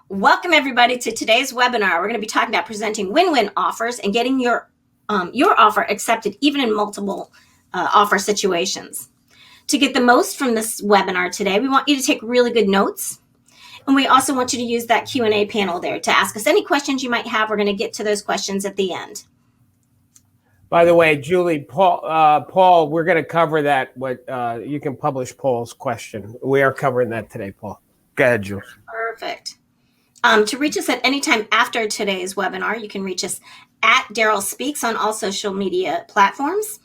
Welcome everybody to today's webinar. We're going to be talking about presenting win-win offers and getting your offer accepted even in multiple offer situations. To get the most from this webinar today, we want you to take really good notes. And we also want you to use that Q&A panel there to ask us any questions you might have. We're going to get to those questions at the end. By the way, Julie, Paul, we're going to cover that. You can publish Paul's question. We are covering that today, Paul. Go ahead, Julie. Perfect. To reach us at any time after today's webinar, you can reach us at Darryl Speaks on all social media platforms.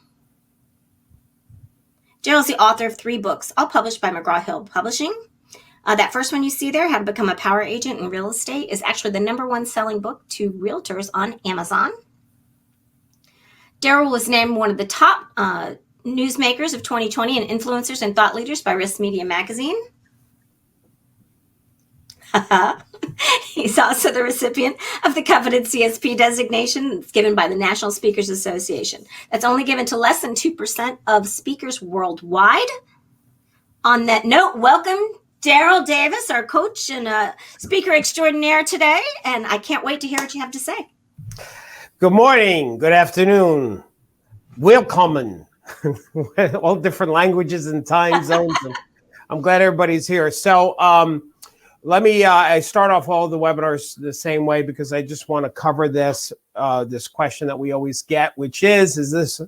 Darryl's the author of 3 books, all published by McGraw-Hill Publishing. That first one you see there, How to Become a Power Agent in Real Estate, is actually the #1 selling book to realtors on Amazon. Darryl was named one of the top newsmakers of 2020 and influencers and thought leaders by Risk Media Magazine. He's also the recipient of the coveted CSP designation that's given by the National Speakers Association. That's only given to less than 2% of speakers worldwide. On that note, welcome Darryl Davis, our coach and speaker extraordinaire today, and I can't wait to hear what you have to say. Good morning, good afternoon, welcome. All different languages and time zones. I'm glad everybody's here. So, let me, I start off all the webinars the same way because I just want to cover this question that we always get, which is this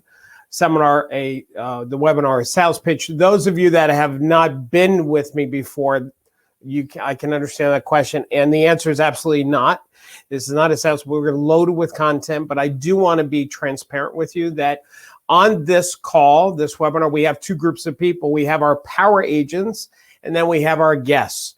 seminar the webinar a sales pitch? Those of you that have not been with me before, I can understand that question. And the answer is absolutely not. This is not a sales, we're loaded with content, but I do want to be transparent with you that on this call, this webinar, we have 2 groups of people. We have our power agents, and then we have our guests.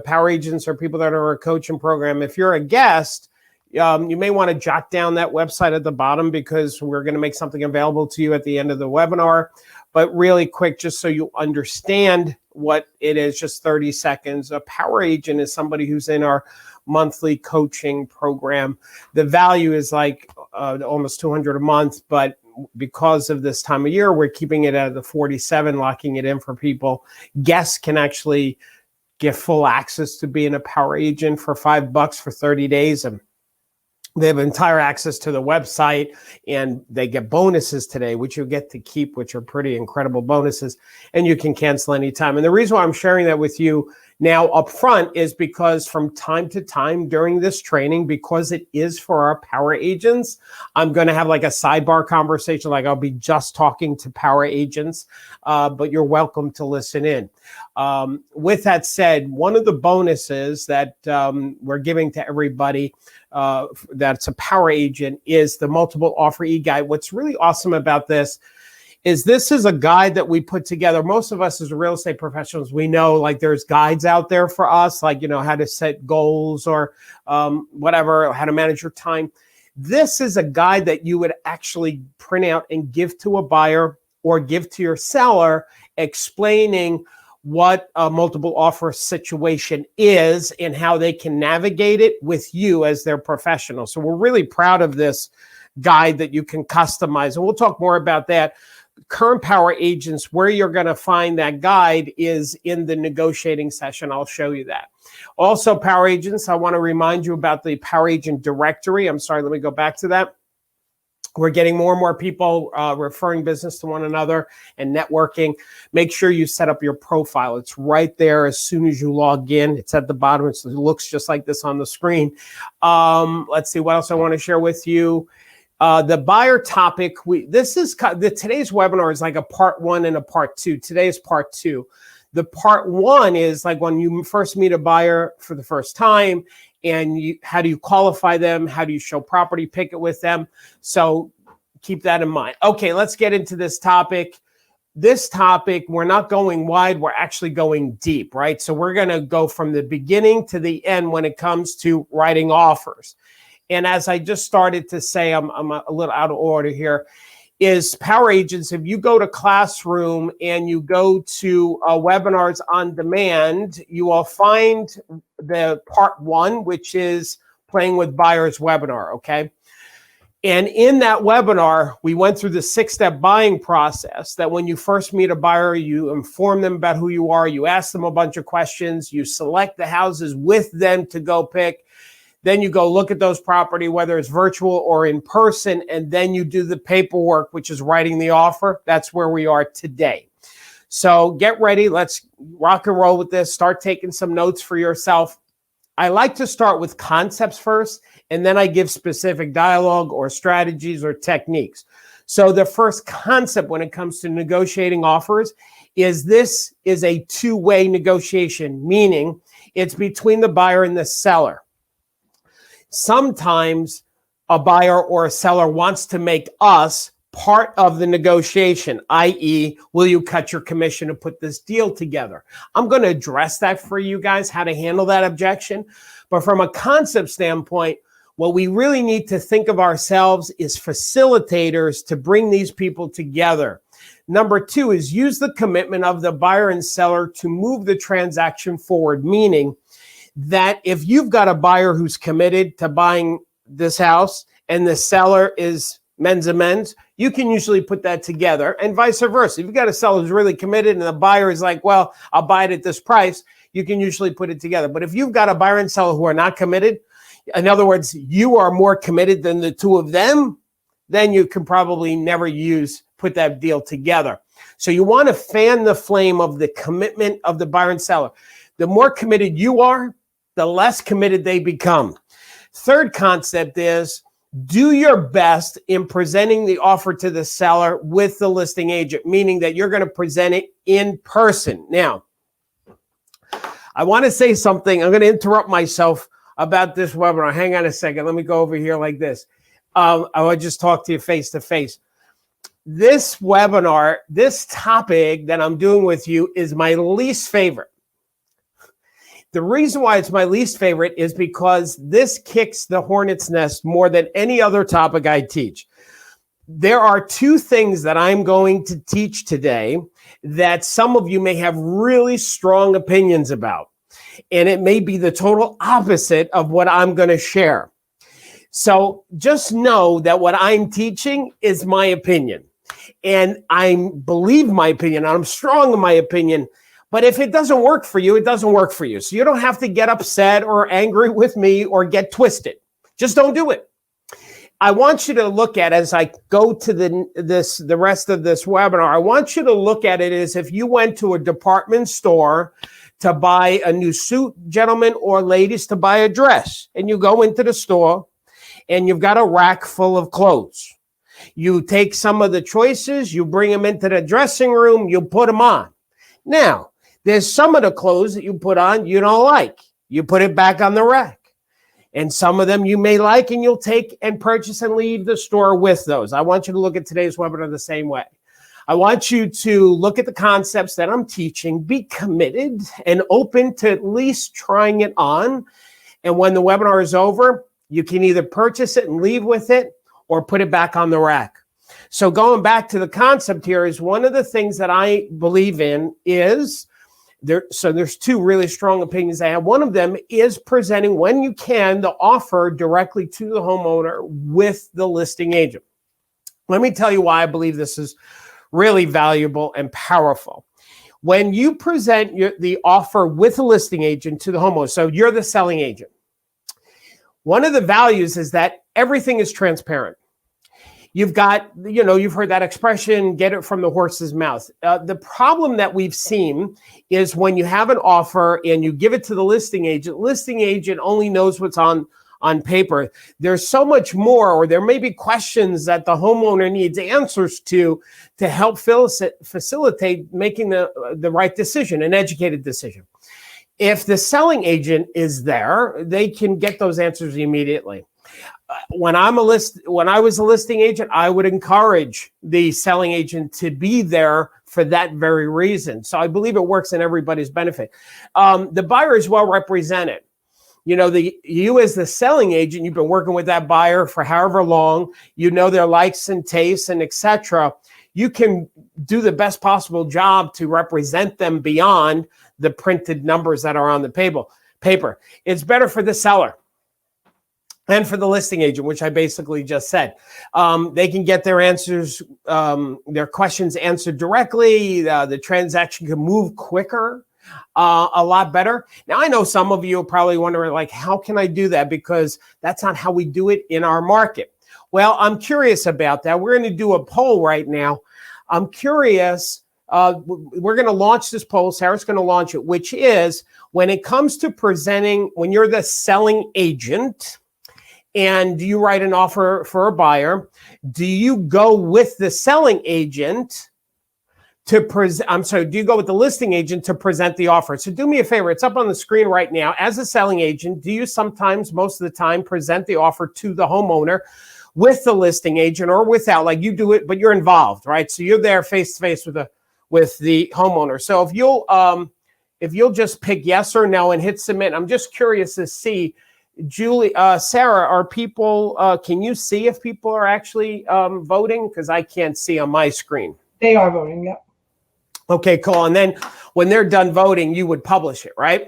Power agents are people that are in our coaching program. If you're a guest, you may want to jot down that website at the bottom because we're going to make something available to you at the end of the webinar. But really quick, just so you understand what it is, just 30 seconds. A power agent is somebody who's in our monthly coaching program. The value is like almost $200 a month, but because of this time of year, we're keeping it at the 47, locking it in for people. Guests can actually get full access to being a power agent for $5 for 30 days. And they have entire access to the website, and they get bonuses today, which you get to keep, which are pretty incredible bonuses, and you can cancel anytime. And the reason why I'm sharing that with you now up front is because from time to time during this training, because it is for our power agents, I'm going to have like a sidebar conversation, like I'll be just talking to power agents, but you're welcome to listen in. With that said, one of the bonuses that we're giving to everybody that's a power agent is the multiple offer e-guide. What's really awesome about this is a guide that we put together. Most of us as real estate professionals, we know like there's guides out there for us, like, how to set goals or whatever, how to manage your time. This is a guide that you would actually print out and give to a buyer or give to your seller, explaining what a multiple offer situation is and how they can navigate it with you as their professional. So we're really proud of this guide that you can customize. And we'll talk more about that. Current power agents, where you're going to find that guide is in the negotiating session. I'll show you that. Also, power agents, I want to remind you about the power agent directory. I'm sorry, let me go back to that. We're getting more and more people referring business to one another and networking. Make sure you set up your profile. It's right there as soon as you log in. It's at the bottom. It looks just like this on the screen. Let's see what else I want to share with you. The buyer topic, today's webinar is like a part 1 and a part 2. Today is part 2. The part 1 is like when you first meet a buyer for the first time, and how do you qualify them? How do you show property picket with them? So keep that in mind. Okay, let's get into this topic. This topic, we're not going wide, we're actually going deep, right? So we're going to go from the beginning to the end when it comes to writing offers. And as I just started to say, I'm a little out of order here, is power agents, if you go to Classroom and you go to webinars on demand, you will find the part 1, which is playing with buyers webinar, okay? And in that webinar, we went through the 6-step buying process that when you first meet a buyer, you inform them about who you are, you ask them a bunch of questions, you select the houses with them to go pick. Then you go look at those property, whether it's virtual or in person, and then you do the paperwork, which is writing the offer. That's where we are today. So get ready. Let's rock and roll with this. Start taking some notes for yourself. I like to start with concepts first, and then I give specific dialogue or strategies or techniques. So the first concept when it comes to negotiating offers is this is a two-way negotiation, meaning it's between the buyer and the seller. Sometimes a buyer or a seller wants to make us part of the negotiation, i.e., will you cut your commission to put this deal together? I'm going to address that for you guys, how to handle that objection. But from a concept standpoint, what we really need to think of ourselves is facilitators to bring these people together. Number two is use the commitment of the buyer and seller to move the transaction forward, meaning that if you've got a buyer who's committed to buying this house and the seller is men's amends, you can usually put that together, and vice versa. If you've got a seller who's really committed and the buyer is like, well, I'll buy it at this price, you can usually put it together. But if you've got a buyer and seller who are not committed, in other words, you are more committed than the two of them, then you can probably never put that deal together. So you want to fan the flame of the commitment of the buyer and seller. The more committed you are, the less committed they become. Third concept is do your best in presenting the offer to the seller with the listing agent, meaning that you're going to present it in person. Now, I want to say something. I'm going to interrupt myself about this webinar. Hang on a second. Let me go over here like this. I will just talk to you face to face. This webinar, this topic that I'm doing with you is my least favorite. The reason why it's my least favorite is because this kicks the hornet's nest more than any other topic I teach. There are two things that I'm going to teach today that some of you may have really strong opinions about, and it may be the total opposite of what I'm going to share. So just know that what I'm teaching is my opinion, and I believe my opinion. I'm strong in my opinion. But if it doesn't work for you, it doesn't work for you. So you don't have to get upset or angry with me or get twisted. Just don't do it. I want you to look at, as I go to the rest of this webinar, I want you to look at it as if you went to a department store to buy a new suit, gentlemen or ladies, to buy a dress. And you go into the store and you've got a rack full of clothes. You take some of the choices, you bring them into the dressing room, you put them on. Now, there's some of the clothes that you put on you don't like. You put it back on the rack. And some of them you may like and you'll take and purchase and leave the store with those. I want you to look at today's webinar the same way. I want you to look at the concepts that I'm teaching, be committed and open to at least trying it on. And when the webinar is over, you can either purchase it and leave with it or put it back on the rack. So going back to the concept here is one of the things that I believe in is there's two really strong opinions I have. One of them is presenting, when you can, the offer directly to the homeowner with the listing agent. Let me tell you why I believe this is really valuable and powerful. When you present the offer with a listing agent to the homeowner, so you're the selling agent, one of the values is that everything is transparent. You've got, you've heard that expression, get it from the horse's mouth. The problem that we've seen is when you have an offer and you give it to the listing agent only knows what's on paper. There's so much more, or there may be questions that the homeowner needs answers to help facilitate making the right decision, an educated decision. If the selling agent is there, they can get those answers immediately. When I was a listing agent, I would encourage the selling agent to be there for that very reason. So I believe it works in everybody's benefit. The buyer is well represented. You as the selling agent, you've been working with that buyer for however long, their likes and tastes and etc. You can do the best possible job to represent them beyond the printed numbers that are on the paper. It's better for the seller. and for the listing agent, which I basically just said. They can get their answers, their questions answered directly. The transaction can move quicker, a lot better. Now, I know some of you are probably wondering, like, how can I do that? Because that's not how we do it in our market. Well, I'm curious about that. We're going to do a poll right now. I'm curious. We're going to launch this poll. Sarah's going to launch it, which is when it comes to presenting, when you're the selling agent, and you write an offer for a buyer, do you go with the selling agent to present? I'm sorry, do you go with the listing agent to present the offer? So do me a favor, it's up on the screen right now. As a selling agent, do you sometimes, most of the time, present the offer to the homeowner with the listing agent or without? Like, you do it, but you're involved, right? So you're there face to face with the homeowner. So if you'll just pick yes or no and hit submit, I'm just curious to see. Julie, Sarah, are people, can you see if people are actually voting? Because I can't see on my screen. They are voting, yep. Okay, cool. And then when they're done voting, you would publish it, right?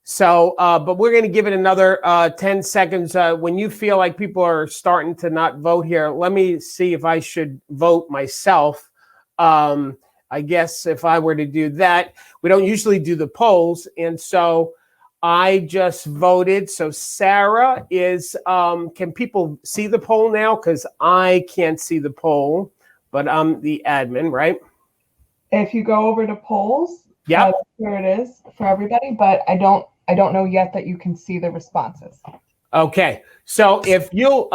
So, but we're going to give it another 10 seconds. When you feel like people are starting to not vote here, let me see if I should vote myself. I guess if I were to do that, we don't usually do the polls. And so I just voted. So Sarah is, can people see the poll now? Because I can't see the poll, but I'm the admin, right? If you go over to polls, yeah, here it is for everybody, but I don't know yet that you can see the responses. Okay. So if you'll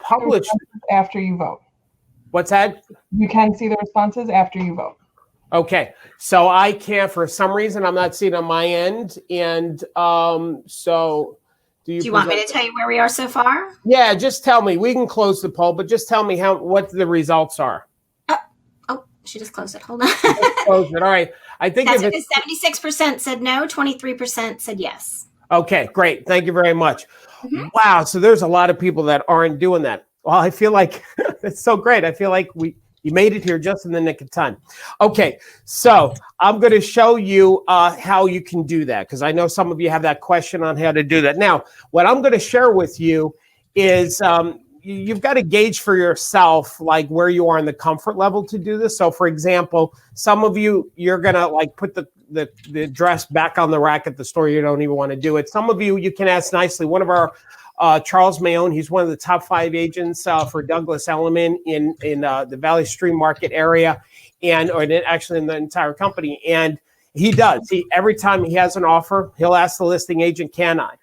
publish after you vote. What's that? You can see the responses after you vote. Okay, so I can't, for some reason, I'm not seeing on my end. And so do you want me to tell you where we are so far? Yeah, just tell me. We can close the poll, but just tell me what the results are. Oh, she just closed it. Hold on. Close it. All right. I think that's because 76% said no, 23% said yes. Okay, great. Thank you very much. Mm-hmm. Wow. So there's a lot of people that aren't doing that. Well, I feel like it's so great. I feel like you made it here just in the nick of time. Okay, so I'm going to show you how you can do that, because I know some of you have that question on how to do that. Now, what I'm going to share with you is you've got to gauge for yourself like where you are in the comfort level to do this. So, for example, some of you're going to like put the dress back on the rack at the store. You don't even want to do it. Some of you can ask nicely. One of our Charles Mayone, he's one of the top 5 agents for Douglas Elliman in the Valley Stream Market area, actually in the entire company. And he does. Every time he has an offer, he'll ask the listing agent, "Can I?"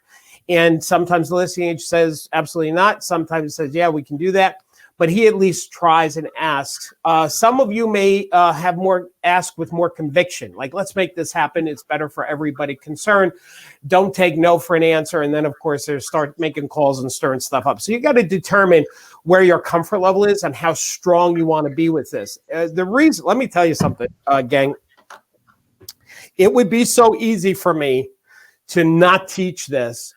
And sometimes the listing agent says, "Absolutely not." Sometimes it says, "Yeah, we can do that." But he at least tries and asks. Some of you may ask with more conviction, like, "Let's make this happen. It's better for everybody concerned." Don't take no for an answer. And then, of course, they start making calls and stirring stuff up. So you got to determine where your comfort level is and how strong you want to be with this. Let me tell you something, gang. It would be so easy for me to not teach this.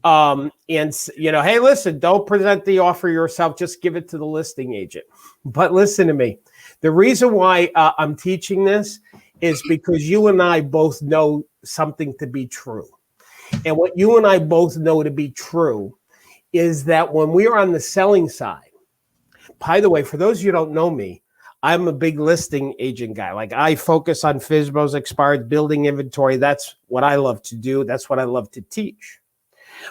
And hey, listen, don't present the offer yourself. Just give it to the listing agent. But listen to me. The reason why I'm teaching this is because you and I both know something to be true. And what you and I both know to be true is that when we are on the selling side, by the way, for those of you who don't know me, I'm a big listing agent guy. Like, I focus on FSBOs, expired, building inventory. That's what I love to do. That's what I love to teach.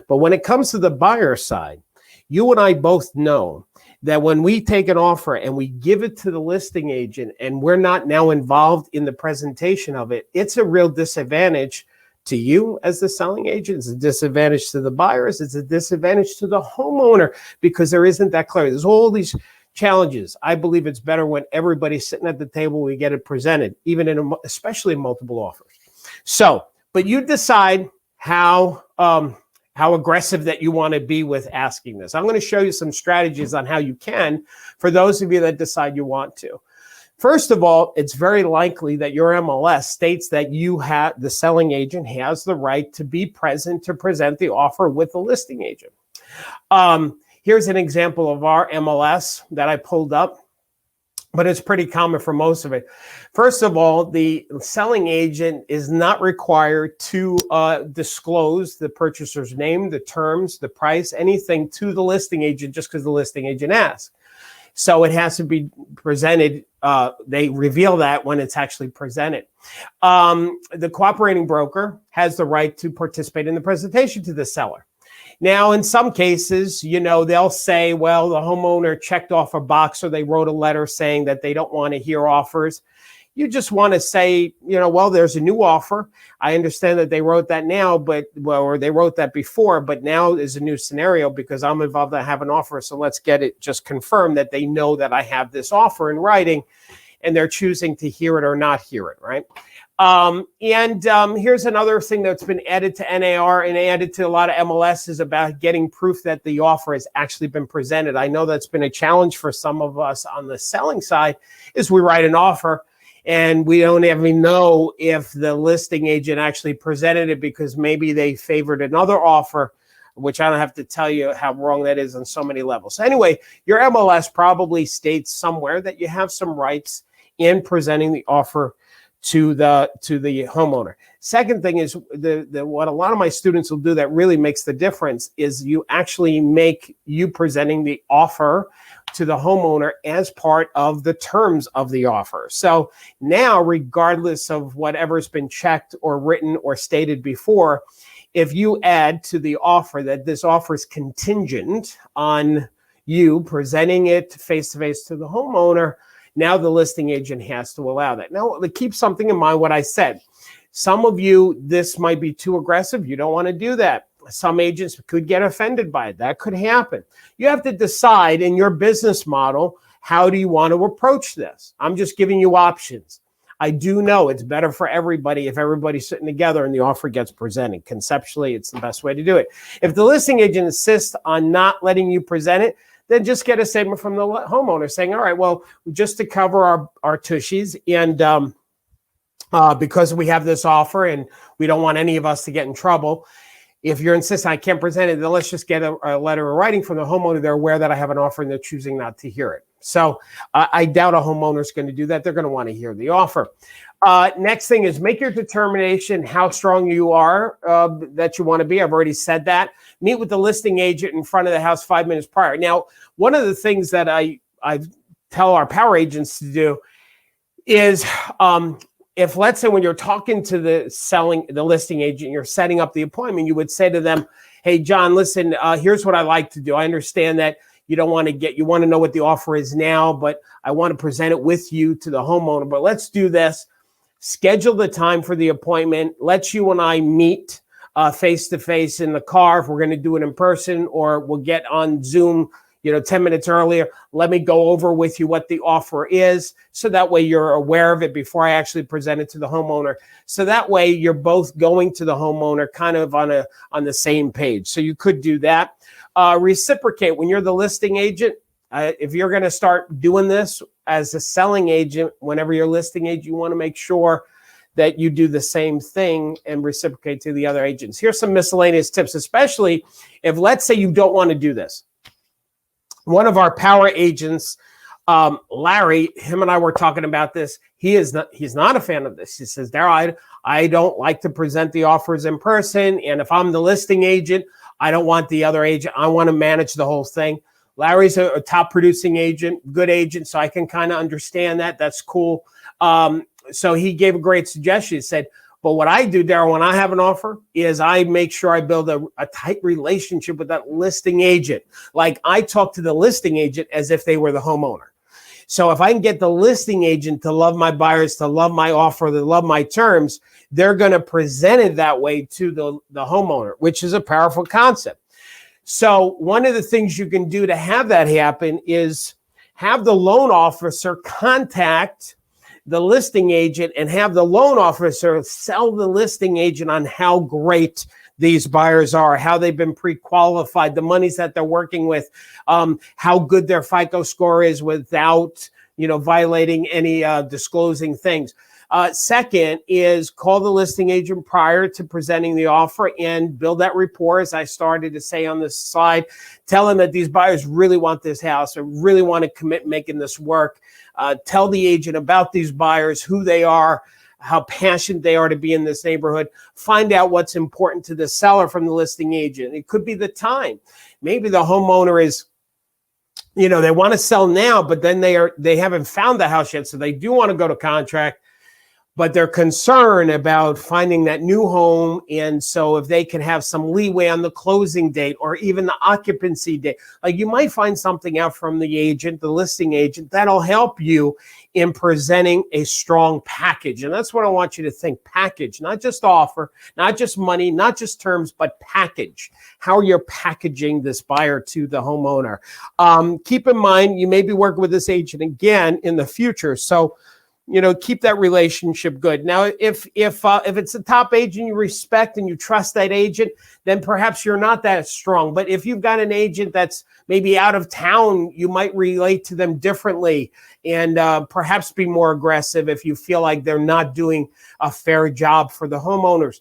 But when it comes to the buyer side, you and I both know that when we take an offer and we give it to the listing agent and we're not now involved in the presentation of it, it's a real disadvantage to you as the selling agent. It's a disadvantage to the buyers. It's a disadvantage to the homeowner because there isn't that clarity. There's all these challenges. I believe it's better when everybody's sitting at the table, we get it presented, even especially in multiple offers. So, but you decide how aggressive that you want to be with asking this. I'm going to show you some strategies on how you can, for those of you that decide you want to. First of all, it's very likely that your MLS states that the selling agent has the right to be present to present the offer with the listing agent. Here's an example of our MLS that I pulled up. but it's pretty common for most of it. First of all, the selling agent is not required to disclose the purchaser's name, the terms, the price, anything to the listing agent just because the listing agent asks. So it has to be presented. They reveal that when it's actually presented. The cooperating broker has the right to participate in the presentation to the seller. Now, in some cases, they'll say, well, the homeowner checked off a box or they wrote a letter saying that they don't want to hear offers. You just want to say, well, there's a new offer. I understand that they wrote that now, or they wrote that before, but now is a new scenario because I'm involved. I have an offer. So let's get it just confirmed that they know that I have this offer in writing and they're choosing to hear it or not hear it, right? Here's another thing that's been added to NAR and added to a lot of MLS is about getting proof that the offer has actually been presented. I know that's been a challenge for some of us on the selling side is we write an offer and we don't even know if the listing agent actually presented it because maybe they favored another offer, which I don't have to tell you how wrong that is on so many levels. So anyway, your MLS probably states somewhere that you have some rights in presenting the offer to the homeowner. Second thing is what a lot of my students will do that really makes the difference is you actually make you presenting the offer to the homeowner as part of the terms of the offer. So now, regardless of whatever's been checked or written or stated before, if you add to the offer that this offer is contingent on you presenting it face-to-face to the homeowner, now the listing agent has to allow that. Now, keep something in mind what I said. Some of you, this might be too aggressive. You don't want to do that. Some agents could get offended by it. That could happen. You have to decide in your business model, how do you want to approach this? I'm just giving you options. I do know it's better for everybody if everybody's sitting together and the offer gets presented. Conceptually, it's the best way to do it. If the listing agent insists on not letting you present it, then just get a statement from the homeowner saying, all right, well, just to cover our tushies and because we have this offer and we don't want any of us to get in trouble, if you're insisting I can't present it, then let's just get a letter of writing from the homeowner. They're aware that I have an offer and they're choosing not to hear it. So I doubt a homeowner is going to do that. They're going to want to hear the offer. Next thing is make your determination how strong you are that you want to be. I've already said that. Meet with the listing agent in front of the house 5 minutes prior. Now, one of the things that I tell our power agents to do is if, let's say, when you're talking to the listing agent, you're setting up the appointment, you would say to them, hey, John, listen, here's what I like to do. I understand that you want to know what the offer is now, but I want to present it with you to the homeowner. But let's do this. Schedule the time for the appointment. Let you and I meet face-to-face in the car if we're going to do it in person, or we'll get on Zoom 10 minutes earlier. Let me go over with you what the offer is. So that way you're aware of it before I actually present it to the homeowner. So that way you're both going to the homeowner kind of on the same page. So you could do that. Reciprocate when you're the listing agent. If you're going to start doing this as a selling agent, whenever you're listing agent, you want to make sure that you do the same thing and reciprocate to the other agents. Here's some miscellaneous tips, especially if, let's say, you don't want to do this. One of our power agents, Larry, him and I were talking about this. He's not a fan of this. He says, Darryl, I don't like to present the offers in person. And if I'm the listing agent, I don't want the other agent. I want to manage the whole thing. Larry's a top producing agent, good agent, so I can kind of understand that. That's cool. So he gave a great suggestion. He said, but what I do, Darryl, when I have an offer is I make sure I build a tight relationship with that listing agent. Like I talk to the listing agent as if they were the homeowner. So if I can get the listing agent to love my buyers, to love my offer, to love my terms, they're going to present it that way to the homeowner, which is a powerful concept. So one of the things you can do to have that happen is have the loan officer contact the listing agent and have the loan officer sell the listing agent on how great these buyers are, how they've been pre-qualified, the monies that they're working with, how good their FICO score is without, violating any disclosing things. Second is call the listing agent prior to presenting the offer and build that rapport, as I started to say on this slide. Tell them that these buyers really want this house or really want to commit making this work. Tell the agent about these buyers, who they are, how passionate they are to be in this neighborhood. Find out what's important to the seller from the listing agent. It could be the time. Maybe the homeowner is, they want to sell now, but then they haven't found the house yet. So they do want to go to contract, but they're concerned about finding that new home. And so if they can have some leeway on the closing date or even the occupancy date, like you might find something out from the agent, the listing agent, that'll help you in presenting a strong package. And that's what I want you to think: package, not just offer, not just money, not just terms, but package. How you're packaging this buyer to the homeowner. Keep in mind, you may be working with this agent again in the future. So keep that relationship good. Now, if it's a top agent you respect and you trust that agent, then perhaps you're not that strong. But if you've got an agent that's maybe out of town, you might relate to them differently and perhaps be more aggressive if you feel like they're not doing a fair job for the homeowners.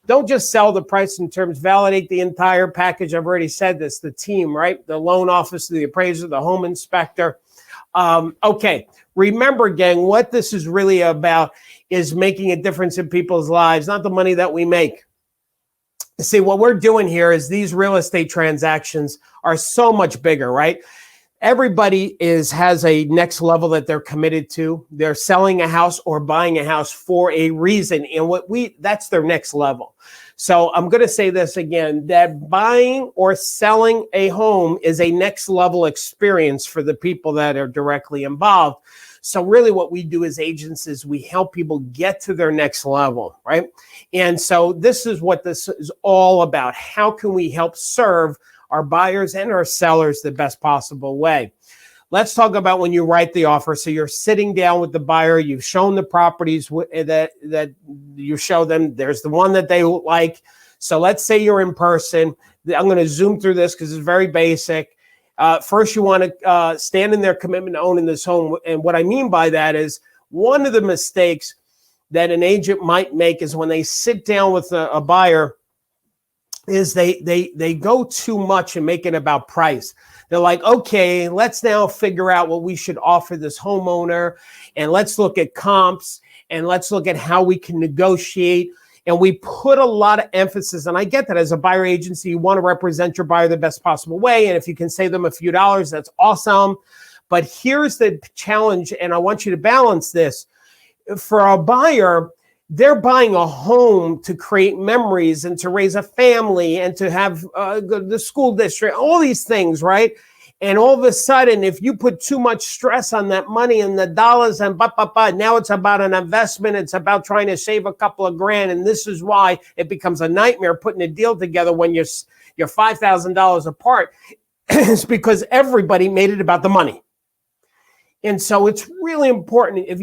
Don't just sell the price and terms, validate the entire package. I've already said this, the team, right? The loan officer, the appraiser, the home inspector. Okay. Remember, gang, what this is really about is making a difference in people's lives, not the money that we make. See, what we're doing here is these real estate transactions are so much bigger, right? Everybody has a next level that they're committed to. They're selling a house or buying a house for a reason. And that's their next level. So I'm going to say this again, that buying or selling a home is a next level experience for the people that are directly involved. So really what we do as agents is we help people get to their next level, right? And so this is what this is all about. How can we help serve our buyers and our sellers the best possible way? Let's talk about when you write the offer. So you're sitting down with the buyer. You've shown the properties that you show them. There's the one that they like. So let's say you're in person. I'm going to zoom through this because it's very basic. First, you want to stand in their commitment to owning this home. And what I mean by that is one of the mistakes that an agent might make is when they sit down with a buyer is they go too much and make it about price. They're like, okay, let's now figure out what we should offer this homeowner, and let's look at comps, and let's look at how we can negotiate. And we put a lot of emphasis, and I get that as a buyer agency, you want to represent your buyer the best possible way. And if you can save them a few dollars, that's awesome. But here's the challenge, and I want you to balance this. For a buyer, they're buying a home to create memories and to raise a family and to have the school district, all these things, right? And all of a sudden, if you put too much stress on that money and the dollars and now it's about an investment. It's about trying to save a couple of grand. And this is why it becomes a nightmare putting a deal together when you're $5,000 apart. It's because everybody made it about the money. And so it's really important. If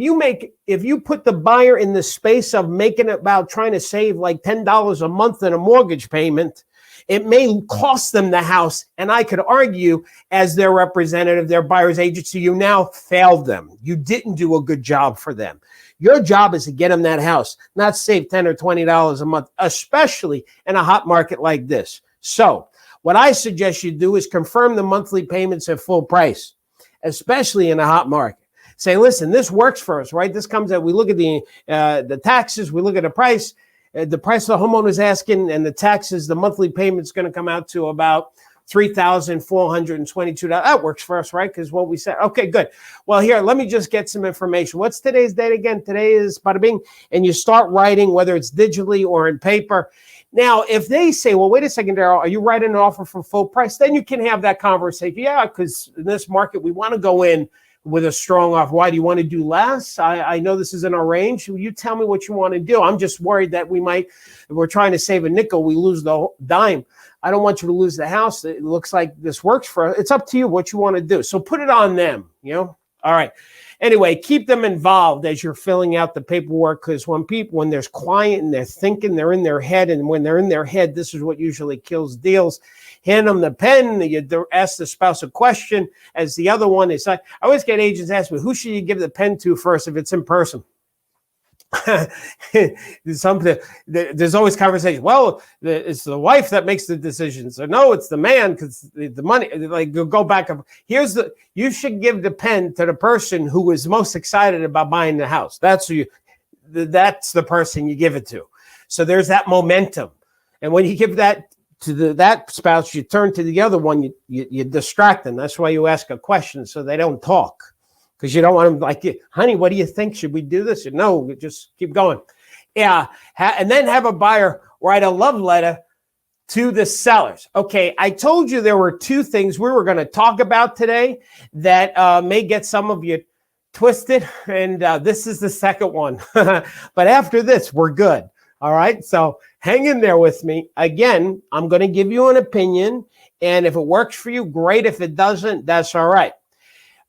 you put the buyer in the space of making it about trying to save like $10 a month in a mortgage payment, it may cost them the house. And I could argue, as their representative, their buyer's agency, you now failed them. You didn't do a good job for them. Your job is to get them that house, not save $10 or $20 a month, especially in a hot market like this. So what I suggest you do is confirm the monthly payments at full price, especially in a hot market. Say, listen, this works for us, right? This comes out, we look at the taxes, we look at the price the homeowner is asking, and the taxes, the monthly payment's going to come out to about $3,422. That works for us, right? Because what we said. Okay, good. Well, here, let me just get some information. What's today's date again? Today is bada bing. And you start writing, whether it's digitally or in paper. Now, if they say, well, wait a second, Darryl, are you writing an offer for full price? Then you can have that conversation. Yeah, because in this market, we want to go in with a strong offer. Why do you want to do less? I know this is in our range. You tell me what you want to do. I'm just worried that if we're trying to save a nickel, we lose the dime. I don't want you to lose the house. It looks like this works for us. It's up to you what you want to do. So put it on them, All right. Anyway, keep them involved as you're filling out the paperwork, because when there's quiet and they're thinking, they're in their head. And when they're in their head, this is what usually kills deals. Hand them the pen. You ask the spouse a question as the other one is like, I always get agents ask me, who should you give the pen to first if it's in person? There's always conversation. Well, it's the wife that makes the decisions, or no, it's the man because the money. Like go back up. You should give the pen to the person who is most excited about buying the house. That's the person you give it to. So there's that momentum, and when you give that to that spouse, you turn to the other one. You distract them. That's why you ask a question so they don't talk. Because you don't want them like, honey, what do you think? Should we do this? No, just keep going. Yeah. And then have a buyer write a love letter to the sellers. Okay. I told you there were two things we were going to talk about today that may get some of you twisted. And this is the second one. But after this, we're good. All right. So hang in there with me. Again, I'm going to give you an opinion. And if it works for you, great. If it doesn't, that's all right.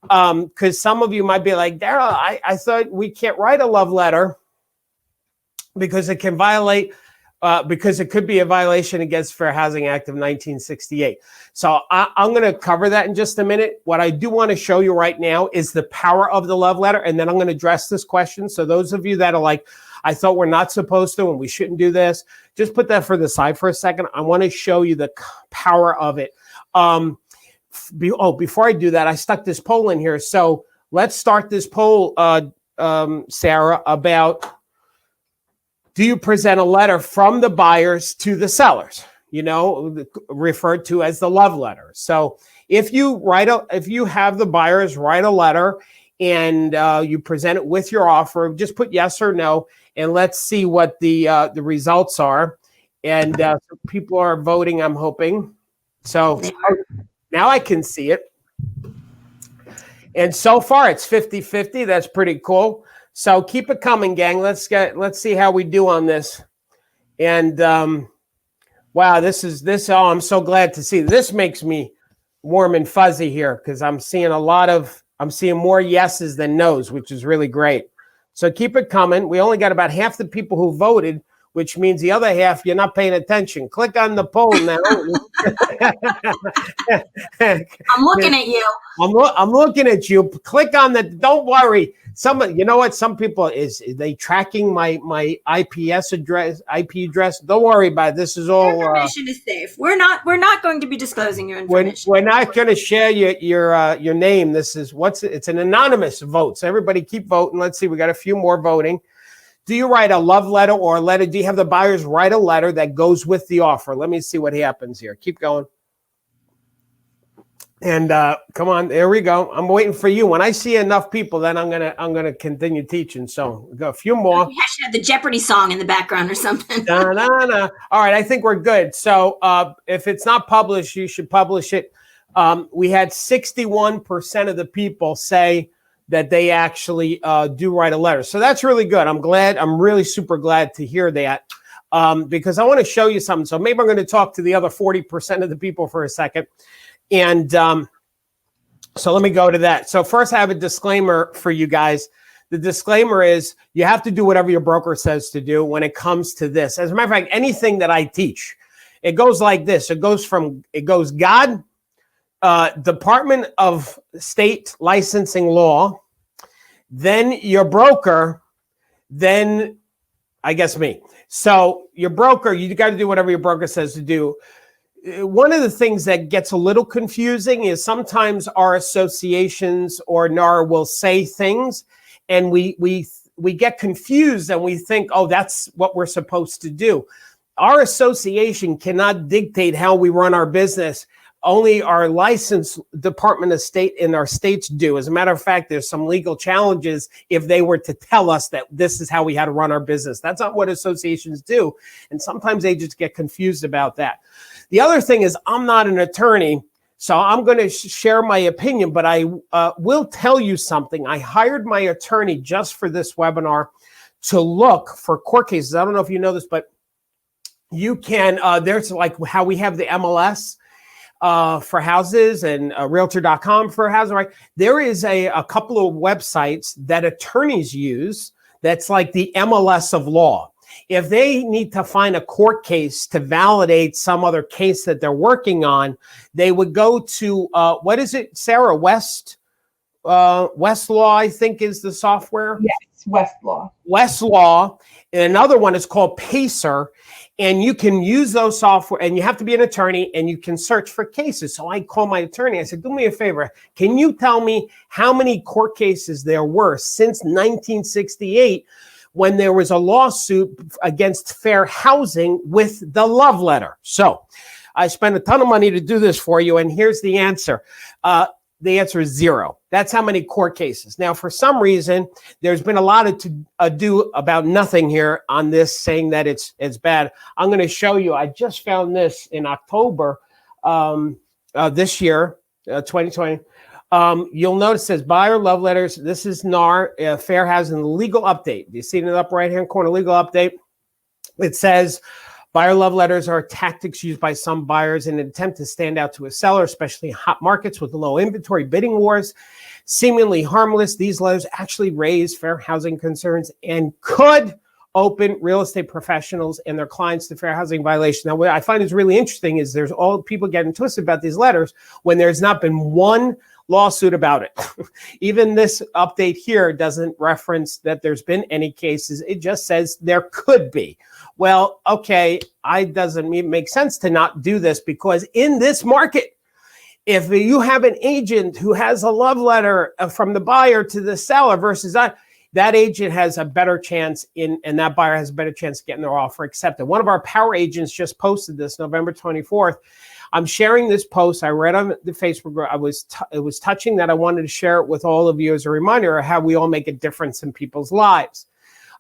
Because some of you might be like, Darryl, I thought we can't write a love letter because it can violate, because it could be a violation against Fair Housing Act of 1968. So I'm going to cover that in just a minute. What I do want to show you right now is the power of the love letter, and then I'm going to address this question. So those of you that are like, I thought we're not supposed to and we shouldn't do this, just put that for the side for a second. I want to show you the power of it. Before I do that, I stuck this poll in here. So let's start this poll, Sarah, about do you present a letter from the buyers to the sellers, referred to as the love letter. So if you have the buyers write a letter and you present it with your offer, just put yes or no, and let's see what the results are. And people are voting, I'm hoping. So now I can see it. And so far it's 50-50. That's pretty cool. So keep it coming, gang. Let's see how we do on this. And wow, I'm so glad to see. This makes me warm and fuzzy here because I'm seeing more yeses than nos, which is really great. So keep it coming. We only got about half the people who voted, which means the other half, you're not paying attention. Click on the poll now. I'm looking at you. I'm looking at you. Click on the, don't worry. You know what? Some people, they tracking my IP address. Don't worry about it. This is all. Your information is safe. We're not going to be disclosing your information. We're not going to share your name. This is it's an anonymous vote. So everybody keep voting. Let's see. We got a few more voting. Do you write a love letter or a letter? Do you have the buyers write a letter that goes with the offer? Let me see what happens here. Keep going. And come on, there we go. I'm waiting for you. When I see enough people, then I'm gonna continue teaching. So we got a few more. You should have the Jeopardy song in the background or something. All right, I think we're good. So if it's not published, you should publish it. We had 61% of the people say that they actually do write a letter. So that's really good. I'm glad. I'm really super glad to hear that because I want to show you something. So maybe I'm going to talk to the other 40% of the people for a second. And so let me go to that. So first I have a disclaimer for you guys. The disclaimer is you have to do whatever your broker says to do when it comes to this. As a matter of fact, anything that I teach, it goes like this. It goes God, Department of State Licensing Law, then your broker, then I guess me. So your broker, you got to do whatever your broker says to do. One of the things that gets a little confusing is sometimes our associations or NAR will say things and we get confused and we think, oh, that's what we're supposed to do. Our association cannot dictate how we run our business. Only our licensed Department of State in our states do. As a matter of fact, there's some legal challenges if they were to tell us that this is how we had to run our business. That's not what associations do. And sometimes they just get confused about that. The other thing is I'm not an attorney, so I'm going to share my opinion, but I will tell you something. I hired my attorney just for this webinar to look for court cases. I don't know if you know this, but you can, there's like how we have the MLS, for houses and realtor.com for housing, right? There is a couple of websites that attorneys use that's like the MLS of law. If they need to find a court case to validate some other case that they're working on, they would go to, what is it, Sarah? Westlaw, I think, is the software. Yes. It's Westlaw. Westlaw, and another one is called Pacer, and you can use those software, and you have to be an attorney, and you can search for cases. So I called my attorney. I said, do me a favor. Can you tell me how many court cases there were since 1968 when there was a lawsuit against fair housing with the love letter? So I spent a ton of money to do this for you, and here's the answer. The answer is 0. That's how many court cases. Now, for some reason, there's been a lot of ado about nothing here on this, saying that it's bad. I'm going to show you. I just found this in October this year, 2020. You'll notice it says buyer love letters. This is NAR, Fair Housing Legal Update. You see it in the upper right-hand corner, Legal Update. It says, buyer love letters are tactics used by some buyers in an attempt to stand out to a seller, especially in hot markets with low inventory, bidding wars. Seemingly harmless, these letters actually raise fair housing concerns and could open real estate professionals and their clients to fair housing violation. Now, what I find is really interesting is there's all people getting twisted about these letters when there's not been one lawsuit about it. Even this update here doesn't reference that there's been any cases. It just says there could be. Well, okay, it doesn't even make sense to not do this, because in this market, if you have an agent who has a love letter from the buyer to the seller versus that agent has a better chance and that buyer has a better chance of getting their offer accepted. One of our power agents just posted this November 24th. I'm sharing this post. I read on the Facebook group. It was touching that I wanted to share it with all of you as a reminder of how we all make a difference in people's lives.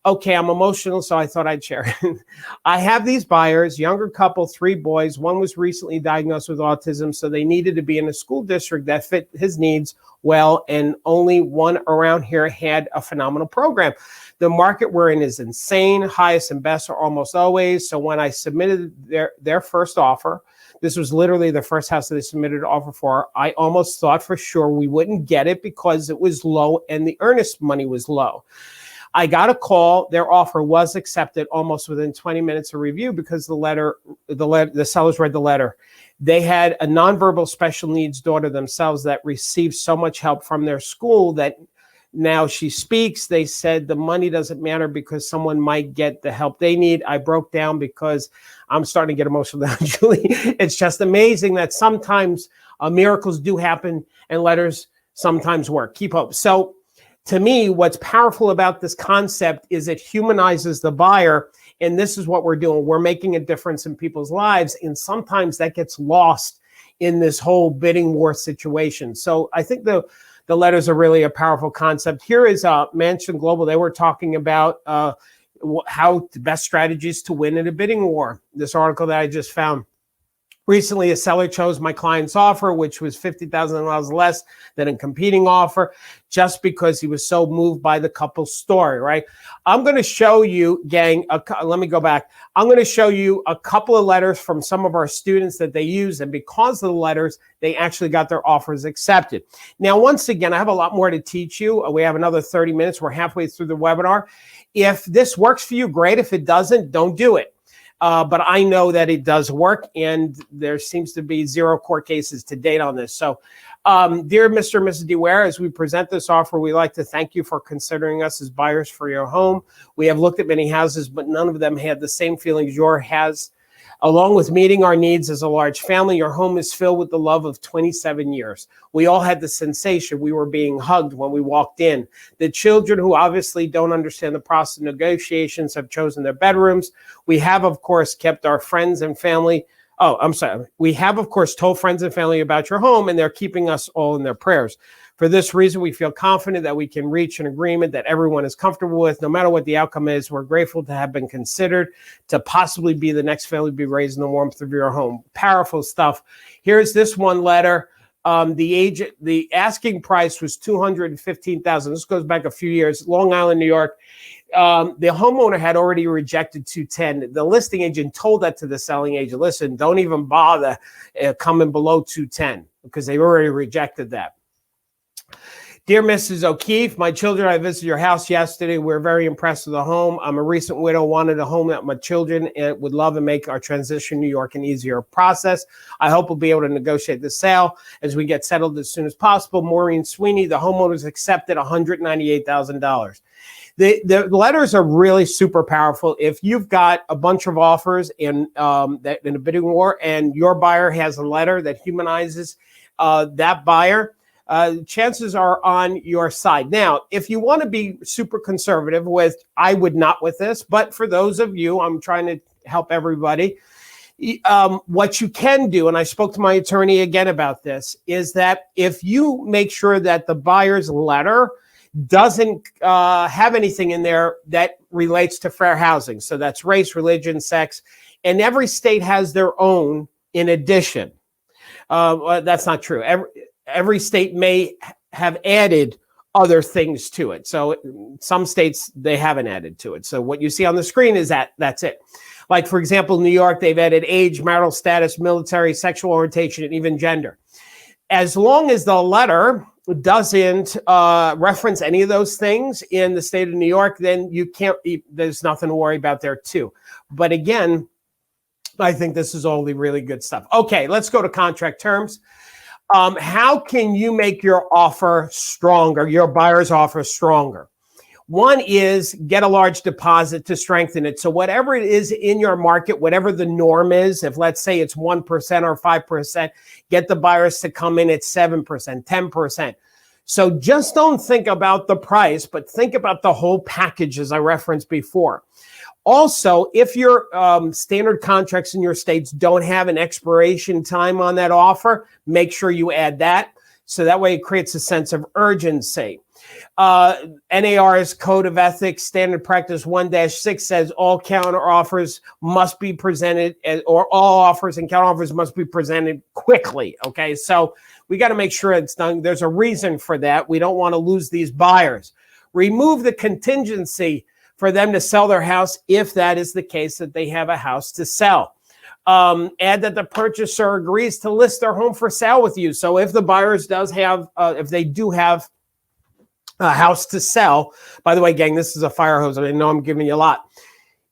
Okay, I'm emotional, so I thought I'd share it. I have these buyers, younger couple, 3 boys. One was recently diagnosed with autism, so they needed to be in a school district that fit his needs well, and only one around here had a phenomenal program. The market we're in is insane. Highest and best are almost always. So when I submitted their first offer, this was literally the first house that they submitted an offer for, I almost thought for sure we wouldn't get it because it was low and the earnest money was low. I got a call. Their offer was accepted almost within 20 minutes of review because the sellers read the letter. They had a nonverbal special needs daughter themselves that received so much help from their school that now she speaks. They said the money doesn't matter because someone might get the help they need. I broke down because I'm starting to get emotional now, Julie. It's just amazing that sometimes miracles do happen and letters sometimes work. Keep hope. So to me, what's powerful about this concept is it humanizes the buyer. And this is what we're doing. We're making a difference in people's lives. And sometimes that gets lost in this whole bidding war situation. So I think the letters are really a powerful concept. Here is Mansion Global. They were talking about how the best strategies to win in a bidding war. This article that I just found. Recently, a seller chose my client's offer, which was $50,000 less than a competing offer, just because he was so moved by the couple's story, right? I'm going to show you, gang, let me go back. I'm going to show you a couple of letters from some of our students that they use, and because of the letters, they actually got their offers accepted. Now, once again, I have a lot more to teach you. We have another 30 minutes. We're halfway through the webinar. If this works for you, great. If it doesn't, don't do it. But I know that it does work, and there seems to be 0 court cases to date on this. So, dear Mr. and Mrs. DeWare, as we present this offer, we'd like to thank you for considering us as buyers for your home. We have looked at many houses, but none of them had the same feelings yours has. Along with meeting our needs as a large family, your home is filled with the love of 27 years. We all had the sensation we were being hugged when we walked in. The children, who obviously don't understand the process of negotiations, have chosen their bedrooms. We have, of course, kept our friends and family. We have, of course, told friends and family about your home, and they're keeping us all in their prayers. For this reason, we feel confident that we can reach an agreement that everyone is comfortable with. No matter what the outcome is, we're grateful to have been considered to possibly be the next family to be raised in the warmth of your home. Powerful stuff. Here's this one letter. The asking price was $215,000. This goes back a few years. Long Island, New York. The homeowner had already rejected $210,000. The listing agent told that to the selling agent. Listen, don't even bother coming below $210,000 because they already rejected that. Dear Mrs. O'Keefe, my children, I visited your house yesterday. We're very impressed with the home. I'm a recent widow, wanted a home that my children would love and make our transition to New York an easier process. I hope we'll be able to negotiate the sale as we get settled as soon as possible. Maureen Sweeney, the homeowners accepted $198,000. The letters are really super powerful. If you've got a bunch of offers in a bidding war, and your buyer has a letter that humanizes that buyer, chances are on your side. Now, if you want to be super conservative I would not with this, but for those of you, I'm trying to help everybody. What you can do, and I spoke to my attorney again about this, is that if you make sure that the buyer's letter doesn't have anything in there that relates to fair housing, so that's race, religion, sex, and every state has their own in addition. That's not true. Every state may have added other things to it. So some states, they haven't added to it. So what you see on the screen is that's it. Like, for example, New York, they've added age, marital status, military, sexual orientation, and even gender. As long as the letter doesn't reference any of those things in the state of New York, then there's nothing to worry about there too. But again, I think this is all the really good stuff. Okay, let's go to contract terms. How can you make your offer stronger, your buyer's offer stronger? One is get a large deposit to strengthen it. So whatever it is in your market, whatever the norm is, if let's say it's 1% or 5%, get the buyers to come in at 7%, 10%. So just don't think about the price, but think about the whole package as I referenced before. Also, if your standard contracts in your states don't have an expiration time on that offer, make sure you add that. So that way it creates a sense of urgency. NAR's Code of Ethics Standard Practice 1-6 says all counter offers must be presented, or all offers and counter offers must be presented quickly. Okay, so we got to make sure it's done. There's a reason for that. We don't want to lose these buyers. Remove the contingency for them to sell their house if that is the case, that they have a house to sell. Add that the purchaser agrees to list their home for sale with you. So if the buyers if they do have a house to sell, by the way, gang, this is a fire hose. I know I'm giving you a lot.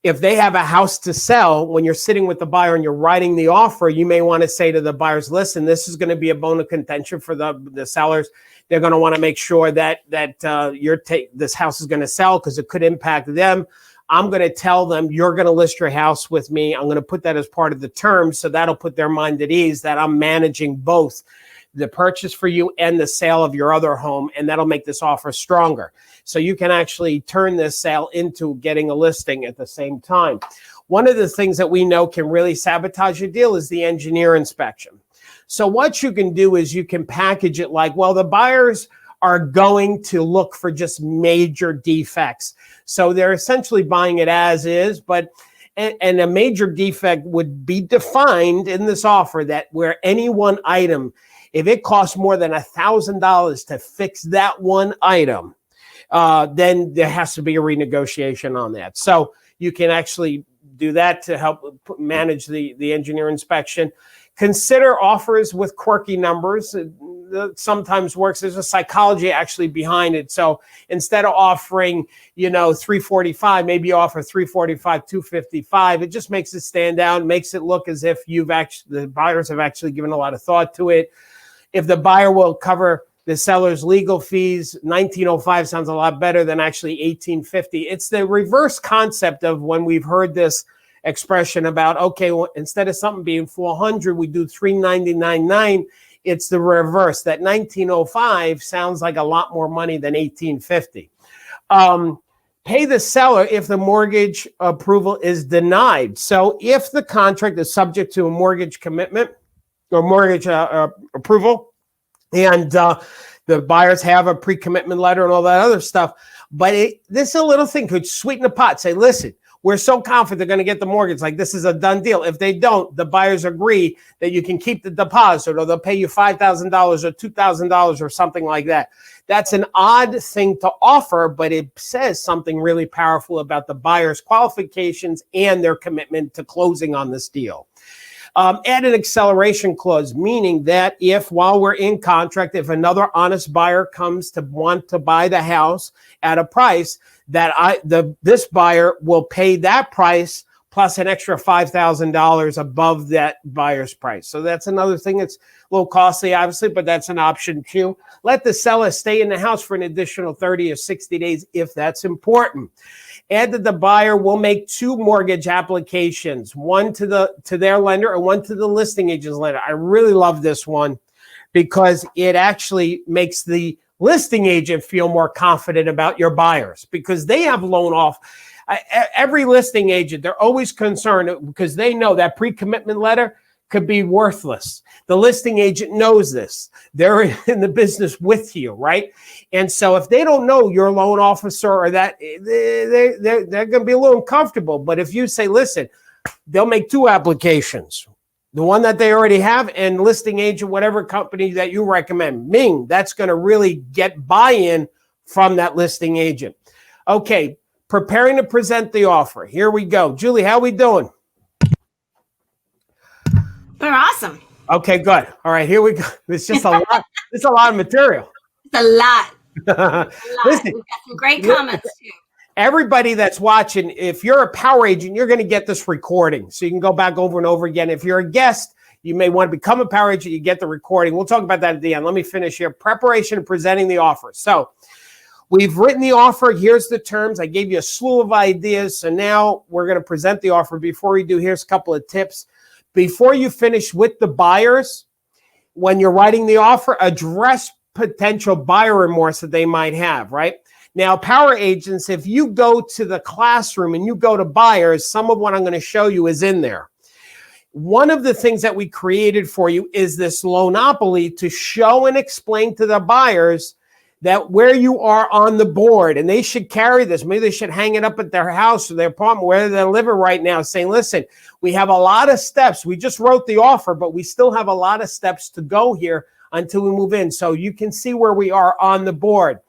If they have a house to sell, when you're sitting with the buyer and you're writing the offer, you may want to say to the buyers, listen, this is going to be a bone of contention for the sellers. They're going to want to make sure that this house is going to sell because it could impact them. I'm going to tell them you're going to list your house with me. I'm going to put that as part of the terms, so that'll put their mind at ease that I'm managing both the purchase for you and the sale of your other home, and that'll make this offer stronger. So you can actually turn this sale into getting a listing at the same time. One of the things that we know can really sabotage your deal is the engineer inspection. So what you can do is you can package it like, well, the buyers are going to look for just major defects. So they're essentially buying it as is, and a major defect would be defined in this offer that where any one item, if it costs more than $1,000 to fix that one item, then there has to be a renegotiation on that. So you can actually do that to help manage the engineer inspection. Consider offers with quirky numbers. That sometimes works. There's a psychology actually behind it. So instead of offering, 345, maybe you offer 345, 255. It just makes it stand out, makes it look as if the buyers have actually given a lot of thought to it. If the buyer will cover the seller's legal fees, 1905 sounds a lot better than actually 1850. It's the reverse concept of when we've heard this expression about, okay, well, instead of something being 400, we do 399.9. It's the reverse. That 1905 sounds like a lot more money than 1850. Pay the seller if the mortgage approval is denied. So if the contract is subject to a mortgage commitment or mortgage approval, and the buyers have a pre-commitment letter and all that other stuff, but this little thing could sweeten the pot. Say, listen, we're so confident they're going to get the mortgage. Like, this is a done deal. If they don't, the buyers agree that you can keep the deposit, or they'll pay you $5,000 or $2,000 or something like that. That's an odd thing to offer, but it says something really powerful about the buyer's qualifications and their commitment to closing on this deal. Add an acceleration clause, meaning that if, while we're in contract, if another honest buyer comes to want to buy the house at a price, that this buyer will pay that price plus an extra $5,000 above that buyer's price. So that's another thing. It's a little costly, obviously, but that's an option too. Let the seller stay in the house for an additional 30 or 60 days if that's important. Add that the buyer will make 2 mortgage applications, one to their lender and one to the listing agent's lender. I really love this one because it actually makes the listing agent feel more confident about your buyers because they have loan off. Every listing agent, they're always concerned because they know that pre-commitment letter could be worthless. The listing agent knows this. They're in the business with you, right? And so if they don't know your loan officer or that, they're going to be a little uncomfortable. But if you say, listen, they'll make 2 applications, the one that they already have and listing agent, whatever company that you recommend, Ming, that's going to really get buy-in from that listing agent. Okay, preparing to present the offer. Here we go. Julie, how we doing? We're awesome. Okay, good. All right, here we go. It's just a lot. It's a lot of material. It's a lot. Listen, we've got some great comments too. Everybody that's watching, if you're a power agent, you're going to get this recording. So you can go back over and over again. If you're a guest, you may want to become a power agent. You get the recording. We'll talk about that at the end. Let me finish here. Preparation and presenting the offer. So we've written the offer. Here's the terms. I gave you a slew of ideas. So now we're going to present the offer. Before we do, here's a couple of tips. Before you finish with the buyers, when you're writing the offer, address potential buyer remorse that they might have, right? Now, power agents, if you go to the classroom and you go to buyers, some of what I'm going to show you is in there. One of the things that we created for you is this Loanopoly to show and explain to the buyers that where you are on the board, and they should carry this. Maybe they should hang it up at their house or their apartment, where they're living right now, saying, listen, we have a lot of steps. We just wrote the offer, but we still have a lot of steps to go here until we move in. So you can see where we are on the board.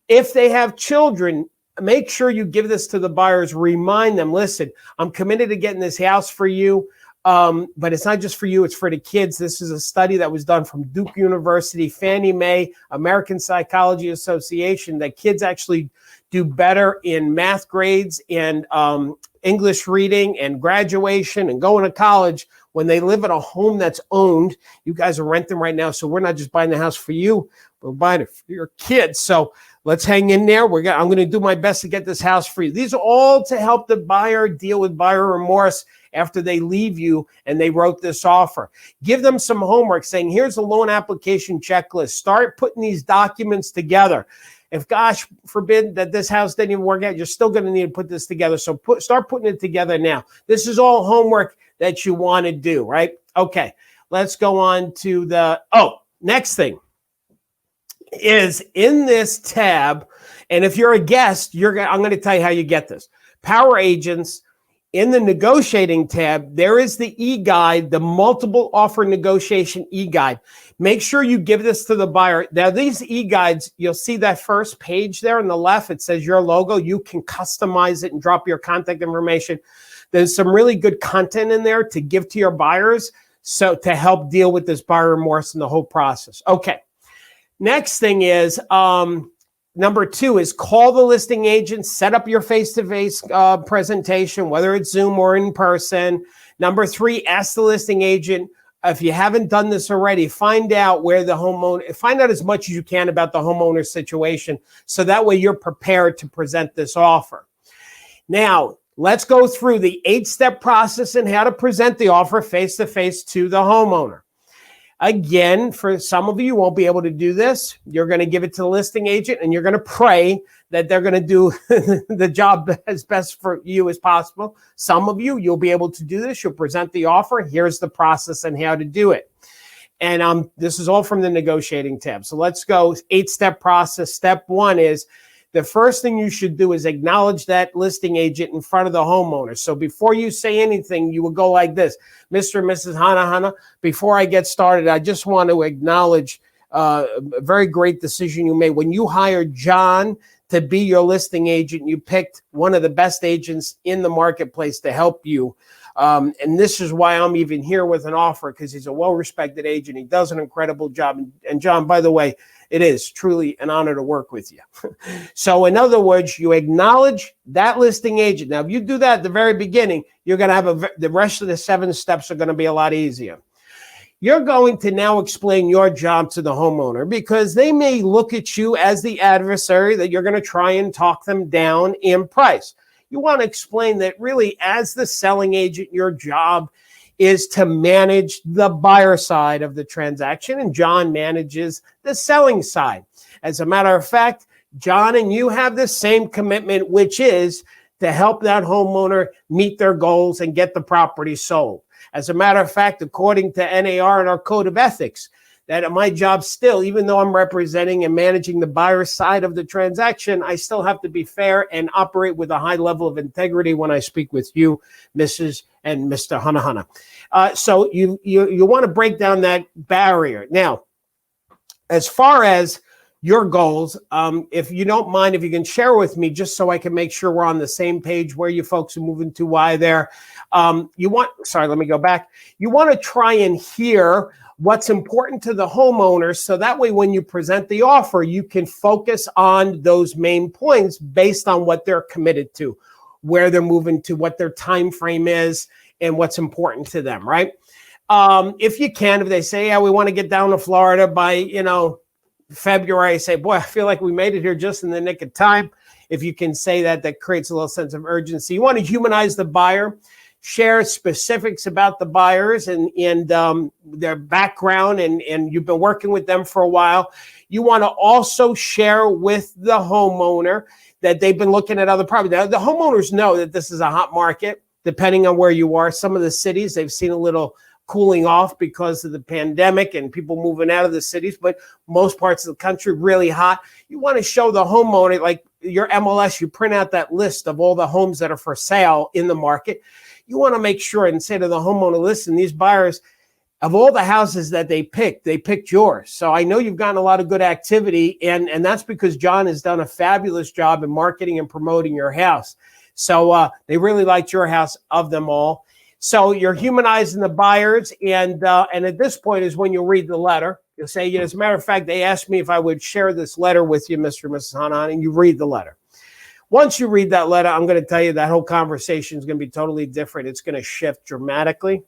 If they have children, make sure you give this to the buyers. Remind them, listen, I'm committed to getting this house for you. But it's not just for you, it's for the kids. This is a study that was done from Duke University, Fannie Mae, American Psychology Association, that kids actually do better in math grades and English reading and graduation and going to college when they live in a home that's owned. You guys are renting right now, so we're not just buying the house for you, we're buying it for your kids. So let's hang in there. I'm going to do my best to get this house for you. These are all to help the buyer deal with buyer remorse after they leave you and they wrote this offer. Give them some homework saying, here's a loan application checklist. Start putting these documents together. If, gosh forbid, that this house didn't even work out, you're still going to need to put this together. So start putting it together now. This is all homework that you want to do, right? Okay, let's go on to the, next thing is in this tab. And if you're a guest, I'm going to tell you how you get this. Power agents, in the negotiating tab, there is the e-guide, the multiple offer negotiation e-guide. Make sure you give this to the buyer. Now, these e-guides, you'll see that first page there on the left. It says your logo. You can customize it and drop your contact information. There's some really good content in there to give to your buyers, so to help deal with this buyer remorse and the whole process. Okay. Next thing is, number 2 is call the listing agent, set up your face-to-face presentation, whether it's Zoom or in person. Number 3, ask the listing agent, if you haven't done this already, find out find out as much as you can about the homeowner's situation, so that way you're prepared to present this offer. Now, let's go through the 8-step process and how to present the offer face-to-face to the homeowner. Again, for some of you won't be able to do this. You're going to give it to the listing agent and you're going to pray that they're going to do the job as best for you as possible. Some of you'll be able to do this. You'll present the offer. Here's the process and how to do it. And this is all from the negotiating tab. So let's go 8-step process. Step 1 is, the first thing you should do is acknowledge that listing agent in front of the homeowner. So before you say anything, you will go like this: Mr. and Mrs. Hana, before I get started, I just want to acknowledge a very great decision you made. When you hired John to be your listing agent, you picked one of the best agents in the marketplace to help you. And this is why I'm even here with an offer, because he's a well-respected agent. He does an incredible job. And John, by the way, it is truly an honor to work with you. So in other words, you acknowledge that listing agent. Now, if you do that at the very beginning, you're going to have the rest of the 7 steps are going to be a lot easier. You're going to now explain your job to the homeowner, because they may look at you as the adversary that you're going to try and talk them down in price. You want to explain that really, as the selling agent, your job is to manage the buyer side of the transaction, and John manages the selling side. As a matter of fact, John and you have the same commitment, which is to help that homeowner meet their goals and get the property sold. As a matter of fact, according to NAR and our code of ethics, that my job still, even though I'm representing and managing the buyer side of the transaction, I still have to be fair and operate with a high level of integrity when I speak with you, Mrs. and Mr. Hanahana. So you want to break down that barrier. Now, as far as your goals, if you don't mind, if you can share with me, just so I can make sure we're on the same page, where you folks are moving to, why there. Let me go back. You want to try and hear what's important to the homeowner, so that way when you present the offer, you can focus on those main points based on what they're committed to, where they're moving to, what their time frame is, and what's important to them, right? If you can, if they say, yeah, we want to get down to Florida by, February, say, boy, I feel like we made it here just in the nick of time. If you can say that, that creates a little sense of urgency. You want to humanize the buyer, share specifics about the buyers and their background, and you've been working with them for a while. You want to also share with the homeowner that they've been looking at other properties. Now, the homeowners know that this is a hot market, depending on where you are. Some of the cities, they've seen a little cooling off because of the pandemic and people moving out of the cities, but most parts of the country really hot. You want to show the homeowner, like your MLS, you print out that list of all the homes that are for sale in the market. You want to make sure and say to the homeowner, listen, these buyers, of all the houses that they picked yours. So I know you've gotten a lot of good activity, and that's because John has done a fabulous job in marketing and promoting your house. So they really liked your house of them all. So you're humanizing the buyers, and at this point is when you'll read the letter. You'll say, as a matter of fact, they asked me if I would share this letter with you, Mr. and Mrs. Hanan, and you read the letter. Once you read that letter, I'm going to tell you that whole conversation is going to be totally different. It's going to shift dramatically.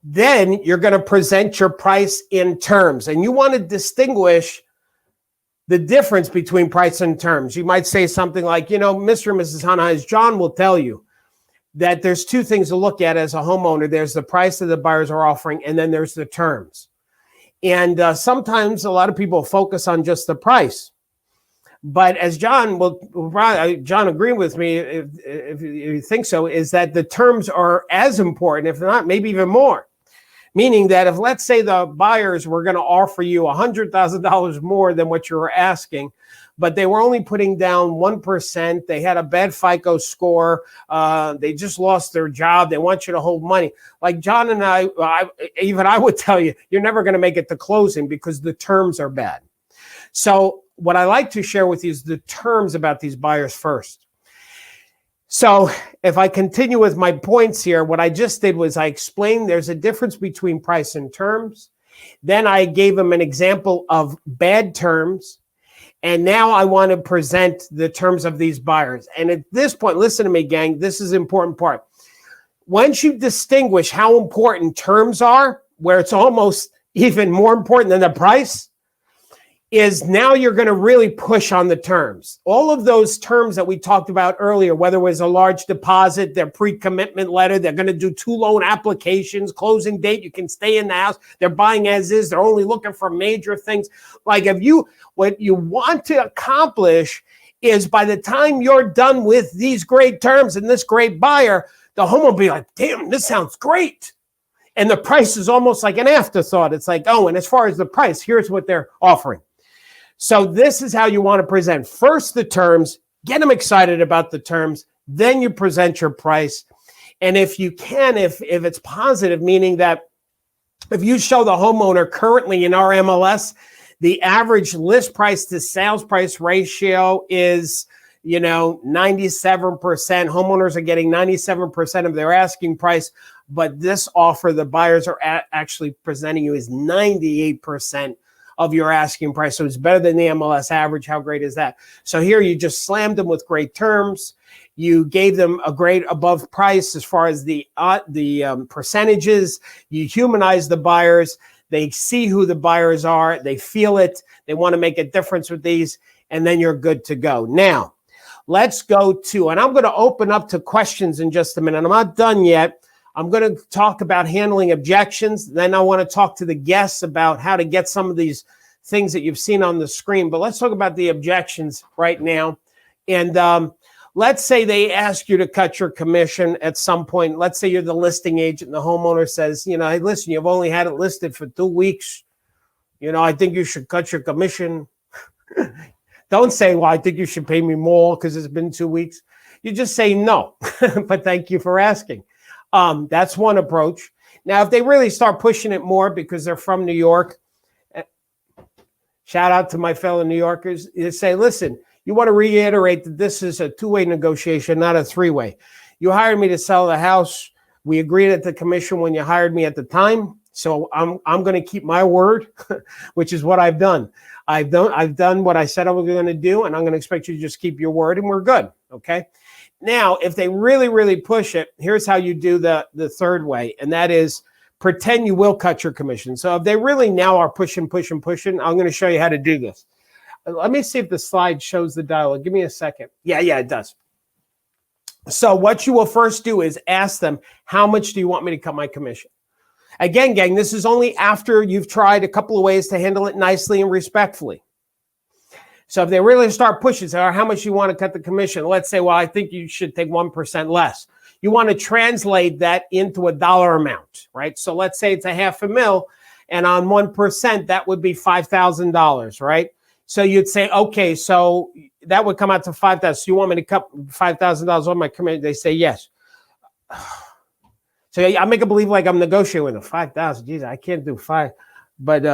Then you're going to present your price in terms, and you want to distinguish the difference between price and terms. You might say something like, Mr. and Mrs. Hanan, as John will tell you, that there's 2 things to look at as a homeowner. There's the price that the buyers are offering, and then there's the terms. And sometimes a lot of people focus on just the price. But as John agree with me, if you think so, is that the terms are as important, if not maybe even more. Meaning that if, let's say, the buyers were going to offer you $100,000 more than what you were asking, but they were only putting down 1%. They had a bad FICO score. They just lost their job. They want you to hold money. Like John and I would tell you, you're never going to make it to closing because the terms are bad. So what I like to share with you is the terms about these buyers first. So if I continue with my points here, what I just did was I explained there's a difference between price and terms. Then I gave them an example of bad terms. And now I want to present the terms of these buyers. And at this point, listen to me, gang, this is the important part. Once you distinguish how important terms are, where it's almost even more important than the price, is now you're going to really push on the terms. All of those terms that we talked about earlier, whether it was a large deposit, their pre-commitment letter, they're going to do 2 loan applications, closing date, you can stay in the house, they're buying as is, they're only looking for major things. Like what you want to accomplish is by the time you're done with these great terms and this great buyer, the home will be like, damn, this sounds great. And the price is almost like an afterthought. It's like, oh, and as far as the price, here's what they're offering. So this is how you want to present. First, the terms, get them excited about the terms. Then you present your price. And if you can, if it's positive, meaning that if you show the homeowner currently in our MLS, the average list price to sales price ratio is 97%. Homeowners are getting 97% of their asking price, but this offer the buyers are actually presenting you is 98% of your asking price. So it's better than the MLS average. How great is that? So here you just slammed them with great terms. You gave them a great above price as far as the percentages. You humanize the buyers. They see who the buyers are. They feel it. They want to make a difference with these, and then you're good to go. Now, let's go to, and I'm going to open up to questions in just a minute. I'm not done yet. I'm going to talk about handling objections. Then I want to talk to the guests about how to get some of these things that you've seen on the screen. But let's talk about the objections right now. And let's say they ask you to cut your commission at some point. Let's say you're the listing agent and the homeowner says, hey, listen, you've only had it listed for 2 weeks. I think you should cut your commission. Don't say, well, I think you should pay me more because it's been 2 weeks. You just say no, but thank you for asking. That's one approach. Now, if they really start pushing it more because they're from New York, shout out to my fellow New Yorkers, you say, listen, you want to reiterate that this is a two-way negotiation, not a three-way. You hired me to sell the house. We agreed at the commission when you hired me at the time. So I'm going to keep my word, which is what I've done. I've done what I said I was going to do, and I'm going to expect you to just keep your word, and we're good. Okay. Now, if they really, really push it, here's how you do the third way, and that is pretend you will cut your commission. So if they really now are pushing, I'm going to show you how to do this. Let me see if the slide shows the dialogue. Give me a second. Yeah, it does. So what you will first do is ask them, how much do you want me to cut my commission? Again, gang, this is only after you've tried a couple of ways to handle it nicely and respectfully. So if they really start pushing, say, how much you want to cut the commission? Let's say, well, I think you should take 1% less. You want to translate that into a dollar amount, right? So let's say it's $500,000, and on 1%, that would be $5,000, right? So you'd say, okay, so that would come out to $5,000. So you want me to cut $5,000 on my commission? They say yes. So I make it believe like I'm negotiating with them. 5,000, geez, I can't do 5. But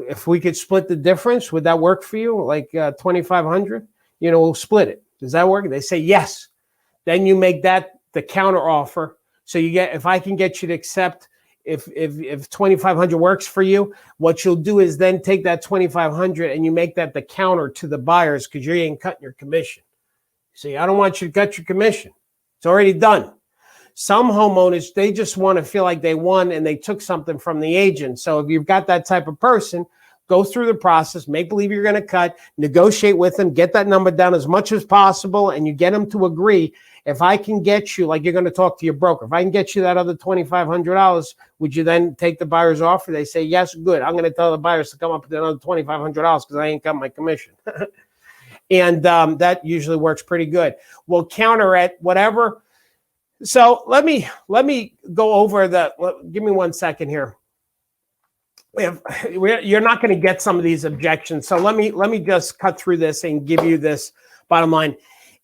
if we could split the difference, would that work for you? Like 2,500? We'll split it. Does that work? They say yes. Then you make that the counter offer. So you get, if I can get you to accept, if 2,500 works for you, what you'll do is then take that 2,500 and you make that the counter to the buyers because you ain't cutting your commission. See, I don't want you to cut your commission. It's already done. Some homeowners, they just want to feel like they won and they took something from the agent. So if you've got that type of person, go through the process, make believe you're going to cut, negotiate with them, get that number down as much as possible, and you get them to agree. If I can get you, like you're going to talk to your broker, if I can get you that other $2,500, would you then take the buyer's offer? They say, yes, good. I'm going to tell the buyers to come up with another $2,500 because I ain't got my commission. And that usually works pretty good. We'll counter at whatever. So let me go over give me 1 second here. You're not going to get some of these objections. So let me just cut through this and give you this bottom line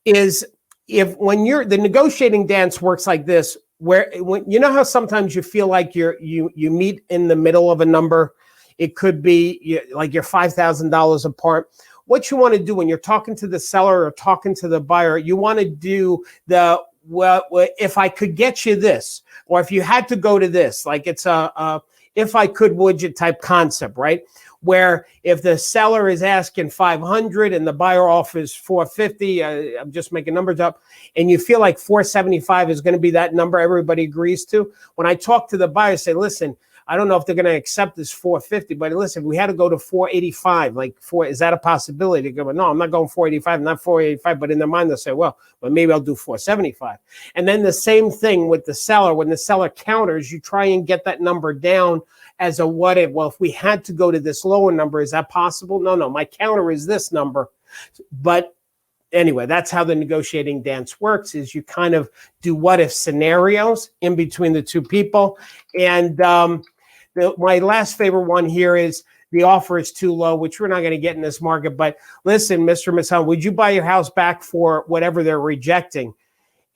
is when the negotiating dance works like this, where when how sometimes you feel like you meet in the middle of a number, it could be like you're $5,000 apart. What you want to do when you're talking to the seller or talking to the buyer, you want to do well, if I could get you this, or if you had to go to this, like it's a if I could, would you type concept, right? Where if the seller is asking 500 and the buyer offers 450, I'm just making numbers up, and you feel like 475 is going to be that number everybody agrees to. When I talk to the buyer, say, listen, I don't know if they're going to accept this 450, but listen, if we had to go to 485, is that a possibility? They go, no, I'm not going 485, not 485, but in their mind, they'll say, well, maybe I'll do 475. And then the same thing with the seller. When the seller counters, you try and get that number down as a what if. Well, if we had to go to this lower number, is that possible? No, my counter is this number. But anyway, that's how the negotiating dance works, is you kind of do what if scenarios in between the two people. And my last favorite one here is the offer is too low, which we're not going to get in this market. But listen, Mr. Miss Hunt, would you buy your house back for whatever they're rejecting?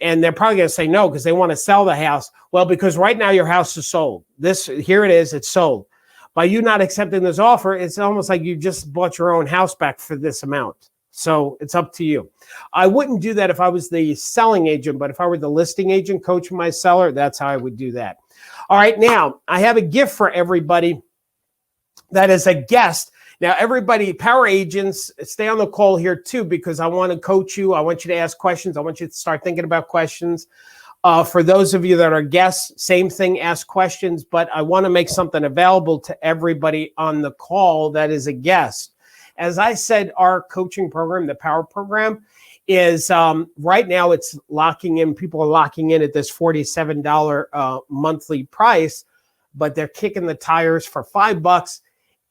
And they're probably going to say no because they want to sell the house. Well, because right now your house is sold. Here it is, it's sold. By you not accepting this offer, it's almost like you just bought your own house back for this amount. So it's up to you. I wouldn't do that if I was the selling agent, but if I were the listing agent coaching my seller, that's how I would do that. All right, now I have a gift for everybody that is a guest. Now, everybody, power agents, stay on the call here too, because I want to coach you. I want you to ask questions. I want you to start thinking about questions. For those of you that are guests, same thing, ask questions, but I want to make something available to everybody on the call that is a guest. As I said, our coaching program, the Power Program, is right now it's locking in. People are locking in at this $47 monthly price, but they're kicking the tires for $5,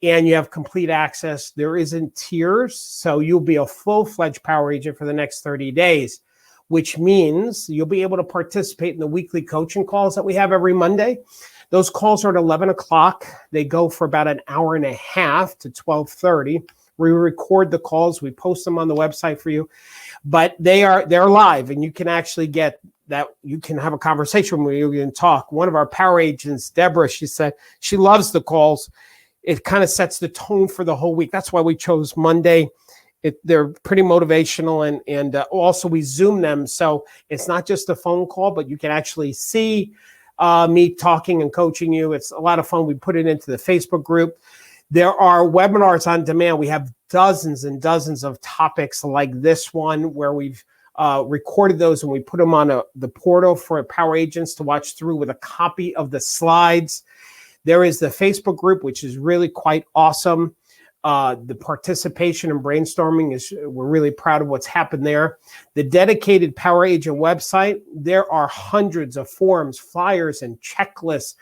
and you have complete access. There isn't tiers, so you'll be a full-fledged power agent for the next 30 days, which means you'll be able to participate in the weekly coaching calls that we have every Monday. Those calls are at 11 o'clock. They go for about an hour and a half to 12:30. We record the calls. We post them on the website for you, but they're live, and you can actually get that. You can have a conversation with you and talk. One of our power agents, Deborah, she said she loves the calls. It kind of sets the tone for the whole week. That's why we chose Monday. They're pretty motivational, and also we Zoom them. So it's not just a phone call, but you can actually see me talking and coaching you. It's a lot of fun. We put it into the Facebook group. There are webinars on demand. We have dozens and dozens of topics like this one where we've recorded those, and we put them on the portal for power agents to watch through with a copy of the slides. There is the Facebook group, which is really quite awesome. The participation and brainstorming we're really proud of what's happened there. The dedicated Power Agent website, there are hundreds of forms, flyers, and checklists.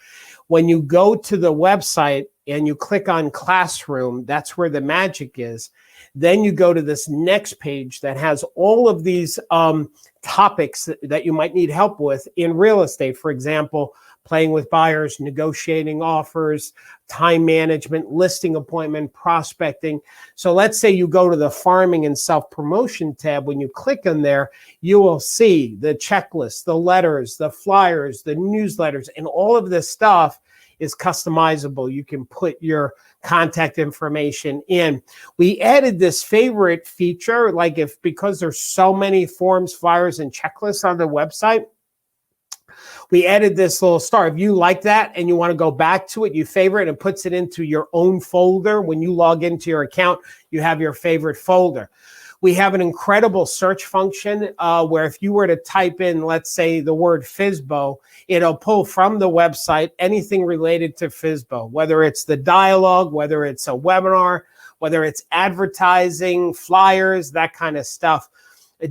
When you go to the website and you click on Classroom, that's where the magic is. Then you go to this next page that has all of these topics that you might need help with in real estate. For example, playing with buyers, negotiating offers, time management, listing appointment, prospecting. So let's say you go to the farming and self-promotion tab. When you click on there, you will see the checklist, the letters, the flyers, the newsletters, and all of this stuff is customizable. You can put your contact information in. We added this favorite feature, because there's so many forms, flyers, and checklists on the website, we added this little star. If you like that and you want to go back to it, you favorite, and puts it into your own folder. When you log into your account, you have your favorite folder. We have an incredible search function where if you were to type in, let's say, the word FSBO, it'll pull from the website anything related to FSBO, whether it's the dialogue, whether it's a webinar, whether it's advertising, flyers, that kind of stuff.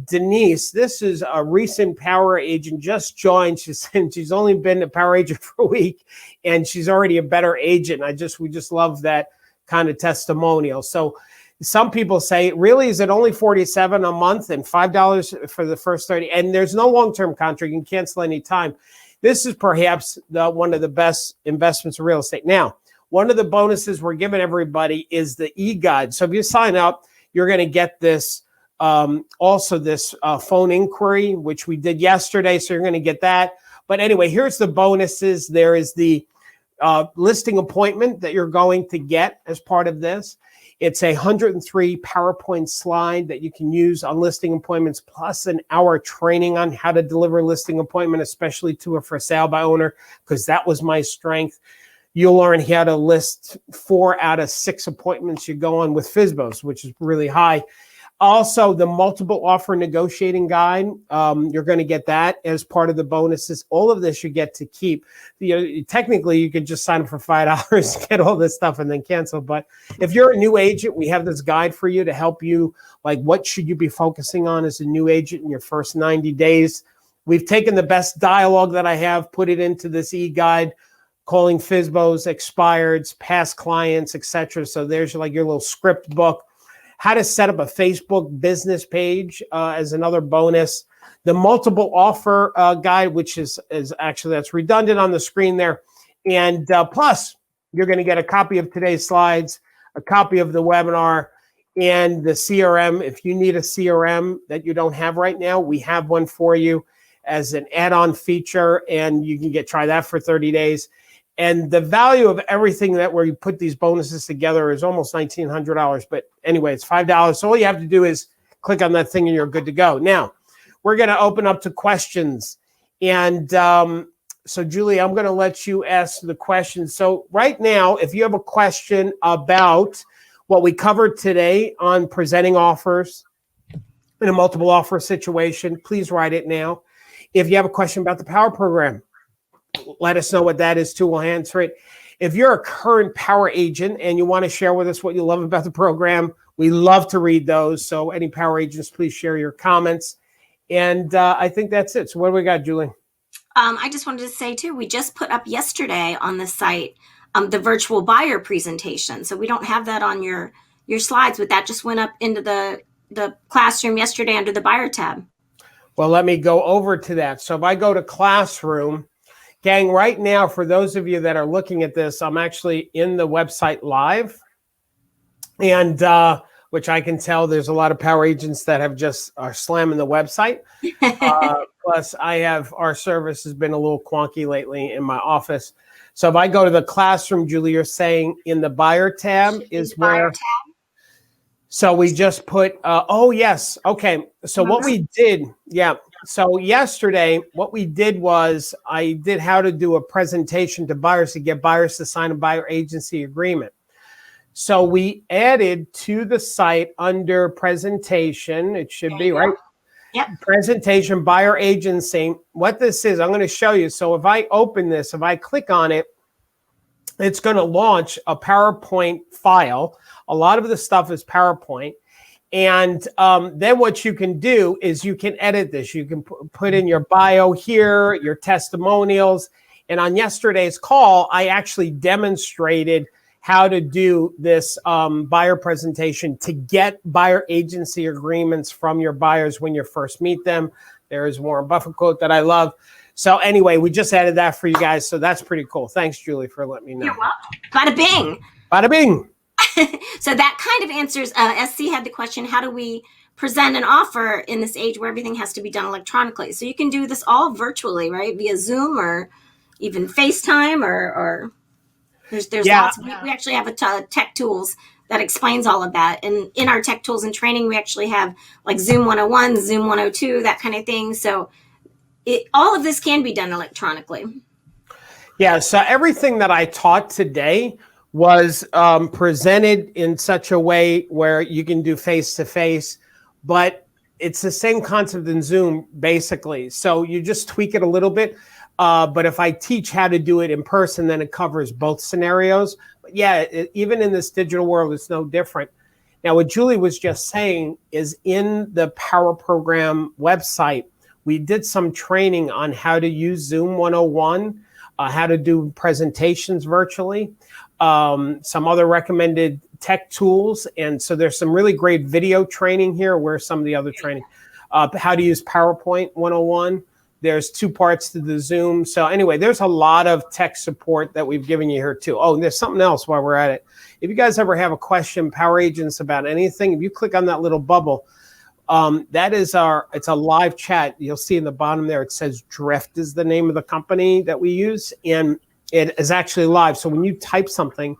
Denise, this is a recent power agent, just joined. She's only been a power agent for a week, and she's already a better agent. We just love that kind of testimonial. So some people say, really, is it only $47 a month and $5 for the first 30? And there's no long-term contract. You can cancel any time. This is perhaps one of the best investments in real estate. Now, one of the bonuses we're giving everybody is the e-guide. So if you sign up, you're going to get this. Also this phone inquiry, which we did yesterday. So you're going to get that. But anyway, here's the bonuses. There is the listing appointment that you're going to get as part of this. It's a 103 PowerPoint slide that you can use on listing appointments, plus an hour training on how to deliver a listing appointment, especially to a for sale by owner, because that was my strength. You'll learn how to list 4 out of 6 appointments you go on with FSBOs, which is really high. Also, the multiple offer negotiating guide, you're going to get that as part of the bonuses. All of this you get to keep. Technically, you could just sign up for $5, get all this stuff, and then cancel. But if you're a new agent, we have this guide for you to help you. Like, what should you be focusing on as a new agent in your first 90 days? We've taken the best dialogue that I have, put it into this e-guide, calling FSBOs, expireds, past clients, etc. So there's your little script book. How to set up a Facebook business page as another bonus. The multiple offer guide, which is actually, that's redundant on the screen there. And plus, you're going to get a copy of today's slides, a copy of the webinar, and the CRM. If you need a CRM that you don't have right now, we have one for you as an add-on feature, and you can try that for 30 days. And the value of everything where you put these bonuses together is almost $1,900. But anyway, it's $5. So all you have to do is click on that thing and you're good to go. Now, we're going to open up to questions. And so, Julie, I'm going to let you ask the question. So right now, if you have a question about what we covered today on presenting offers in a multiple offer situation, please write it now. If you have a question about the Power Program, let us know what that is too. We'll answer it. If you're a current Power agent and you want to share with us what you love about the program, we love to read those. So any Power agents, please share your comments. And I think that's it. So what do we got, Julie? I just wanted to say too, we just put up yesterday on the site the virtual buyer presentation. So we don't have that on your slides, but that just went up into the classroom yesterday under the buyer tab. Well, let me go over to that. So if I go to classroom, gang, right now, for those of you that are looking at this, I'm actually in the website live. And which I can tell there's a lot of Power agents that are slamming the website. Plus, our service has been a little quonky lately in my office. So if I go to the classroom, Julie, you're saying in the buyer tab is where. So we just put, oh, yes. Okay. So what we did, yeah. So yesterday, what we did was I did how to do a presentation to buyers to get buyers to sign a buyer agency agreement. So we added to the site under presentation, it should be, right? Yep. Presentation, buyer agency. What this is, I'm going to show you. So if I open this, if I click on it, it's going to launch a PowerPoint file. A lot of the stuff is PowerPoint. And then what you can do is you can edit this. You can put in your bio here, your testimonials. And on yesterday's call, I actually demonstrated how to do this buyer presentation to get buyer agency agreements from your buyers when you first meet them. There is Warren Buffett quote that I love. So anyway, we just added that for you guys. So that's pretty cool. Thanks, Julie, for letting me know. You're welcome. Bada bing. Bada bing. So that kind of answers, SC had the question, how do we present an offer in this age where everything has to be done electronically? So you can do this all virtually, right? Via Zoom or even FaceTime or there's lots. We actually have a tech tools that explains all of that. And in our tech tools and training, we actually have like Zoom 101, Zoom 102, that kind of thing. So all of this can be done electronically. Yeah, so everything that I taught today was presented in such a way where you can do face-to-face, but it's the same concept in Zoom, basically. So you just tweak it a little bit. But if I teach how to do it in person, then it covers both scenarios. But yeah, even in this digital world, it's no different. Now, what Julie was just saying is in the Power Program website, we did some training on how to use Zoom 101, how to do presentations virtually, some other recommended tech tools. And so there's some really great video training here. Where's some of the other training? How to use PowerPoint 101. There's 2 parts to the Zoom. So anyway, there's a lot of tech support that we've given you here too. Oh, and there's something else while we're at it. If you guys ever have a question, Power Agents, about anything, if you click on that little bubble, it's a live chat. You'll see in the bottom there, it says Drift is the name of the company that we use. And it is actually live. So when you type something,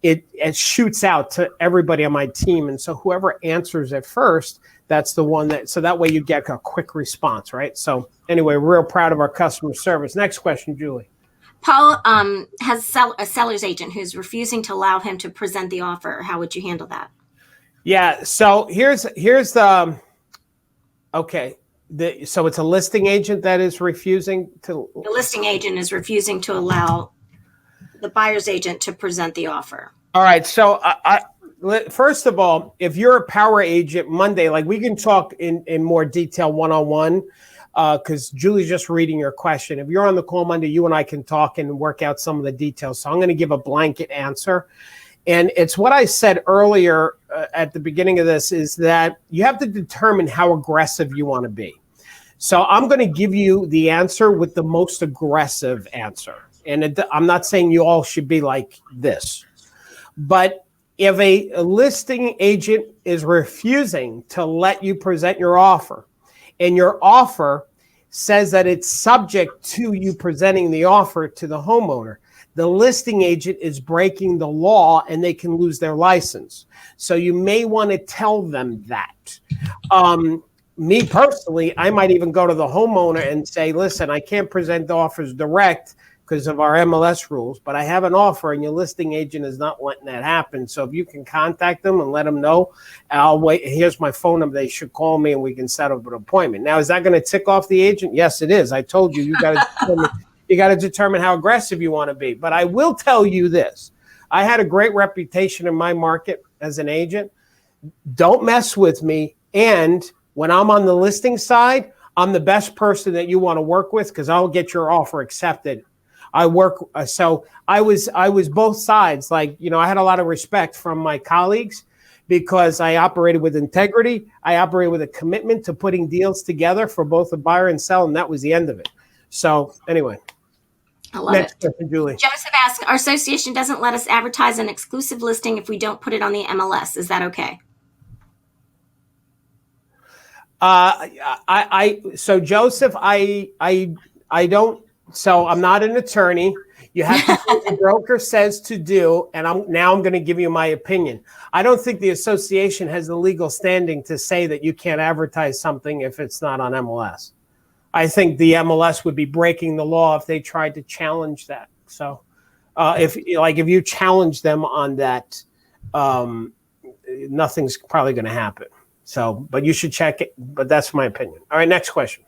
it shoots out to everybody on my team. And so whoever answers it first, that's the one so that way you get a quick response, right? So anyway, we're real proud of our customer service. Next question, Julie. Paul has a seller's agent who's refusing to allow him to present the offer. How would you handle that? Yeah, so here's the, okay. So it's a listing agent that is refusing to. The listing agent is refusing to allow the buyer's agent to present the offer. All right. So first of all, if you're a Power agent Monday, like we can talk in more detail one-on-one because Julie's just reading your question. If you're on the call Monday, you and I can talk and work out some of the details. So I'm going to give a blanket answer. And it's what I said earlier at the beginning of this is that you have to determine how aggressive you want to be. So I'm going to give you the answer with the most aggressive answer. And I'm not saying you all should be like this. But if a listing agent is refusing to let you present your offer, and your offer says that it's subject to you presenting the offer to the homeowner, the listing agent is breaking the law and they can lose their license. So you may want to tell them that. Me personally, I might even go to the homeowner and say, listen, I can't present the offers direct because of our MLS rules, but I have an offer and your listing agent is not letting that happen. So if you can contact them and let them know, I'll wait. Here's my phone number. They should call me and we can set up an appointment. Now, is that going to tick off the agent? Yes, it is. I told you, you got to determine how aggressive you want to be. But I will tell you this. I had a great reputation in my market as an agent. Don't mess with me. And when I'm on the listing side, I'm the best person that you want to work with because I'll get your offer accepted. So I was both sides. Like, I had a lot of respect from my colleagues because I operated with integrity. I operated with a commitment to putting deals together for both the buyer and seller, and that was the end of it. So anyway. I love Next it. question, Julie. Joseph asks, our association doesn't let us advertise an exclusive listing if we don't put it on the MLS. Is that okay? So Joseph, I don't. So I'm not an attorney. You have to do what the broker says to do, and I'm going to give you my opinion. I don't think the association has the legal standing to say that you can't advertise something if it's not on MLS. I think the MLS would be breaking the law if they tried to challenge that. So, if you challenge them on that, nothing's probably going to happen. So, but you should check it. But that's my opinion. All right, next question.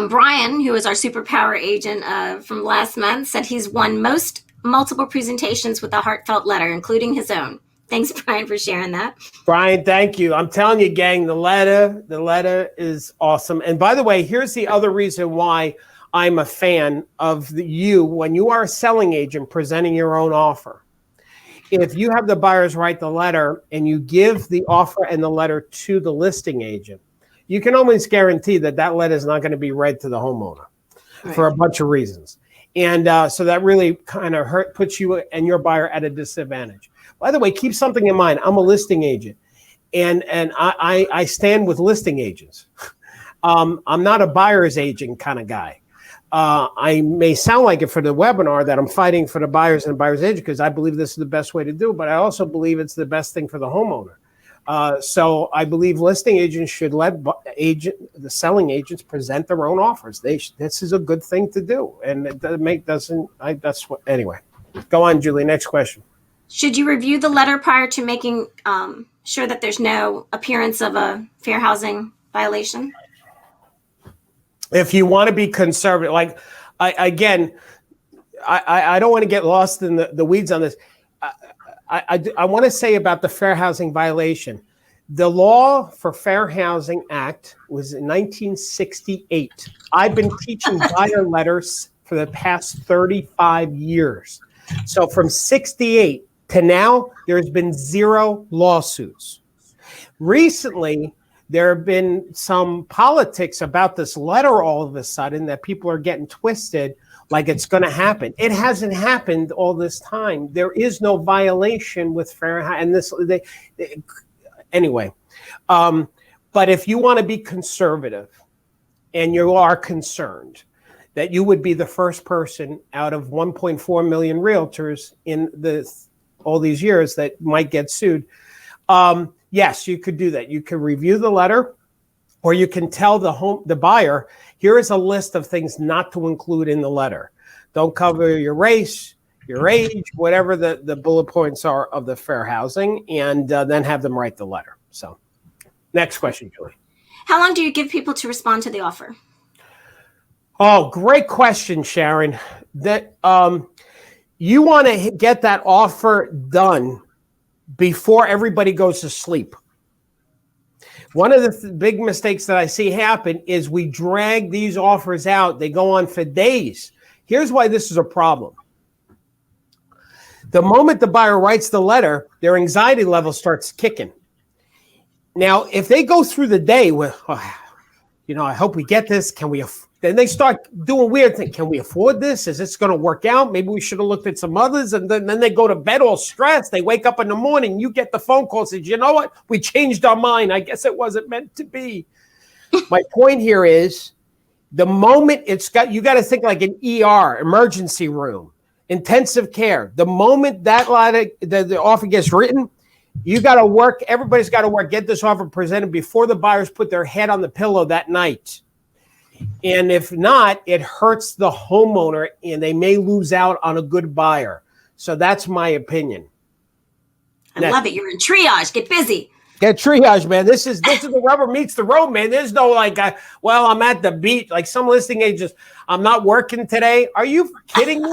Brian, who is our superpower agent from last month, said he's won multiple presentations with a heartfelt letter, including his own. Thanks, Brian, for sharing that. Brian, thank you. I'm telling you, gang, the letter is awesome. And by the way, here's the other reason why I'm a fan of you when you are a selling agent presenting your own offer. If you have the buyers write the letter and you give the offer and the letter to the listing agent, you can almost guarantee that letter is not going to be read to the homeowner for a bunch of reasons. And so that really kind of puts you and your buyer at a disadvantage. By the way, keep something in mind. I'm a listing agent, and I stand with listing agents. I'm not a buyer's agent kind of guy. I may sound like it for the webinar that I'm fighting for the buyers and buyer's agent because I believe this is the best way to do it, but I also believe it's the best thing for the homeowner. So I believe listing agents should let the selling agents present their own offers. This is a good thing to do, and anyway. Go on, Julie. Next question. Should you review the letter prior to making sure that there's no appearance of a fair housing violation? If you want to be conservative, I don't want to get lost in the weeds on this. I want to say about the Fair Housing Violation. The law for Fair Housing Act was in 1968. I've been teaching buyer letters for the past 35 years. So from 68 to now, there's been 0 lawsuits. Recently, there have been some politics about this letter all of a sudden that people are getting twisted like it's going to happen. It hasn't happened all this time. There is no violation with fair and this. Anyway, but if you want to be conservative and you are concerned that you would be the first person out of 1.4 million realtors in all these years that might get sued, yes, you could do that. You could review the letter, or you can tell the buyer, here is a list of things not to include in the letter. Don't cover your race, your age, whatever the bullet points are of the fair housing, and then have them write the letter. So next question, Julie. How long do you give people to respond to the offer? Oh, great question, Sharon. That you want to get that offer done before everybody goes to sleep. One of the big mistakes that I see happen is we drag these offers out. They go on for days. Here's why this is a problem. The moment the buyer writes the letter, their anxiety level starts kicking. Now, if they go through the day with, I hope we get this. Then they start doing weird things. Can we afford this? Is this going to work out? Maybe we should have looked at some others. And then they go to bed all stressed. They wake up in the morning. You get the phone call, says, you know what? We changed our mind. I guess it wasn't meant to be. My point here is the moment you got to think like an ER, emergency room, intensive care. The moment the offer gets written, You got to work. Everybody's got to work. Get this offer presented before the buyers put their head on the pillow that night. And if not, it hurts the homeowner and they may lose out on a good buyer. So that's my opinion. I love it. You're in triage. Get busy. Get triage, man. This is the rubber meets the road, man. There's no well, I'm at the beach. Like some listing agents, I'm not working today. Are you kidding me?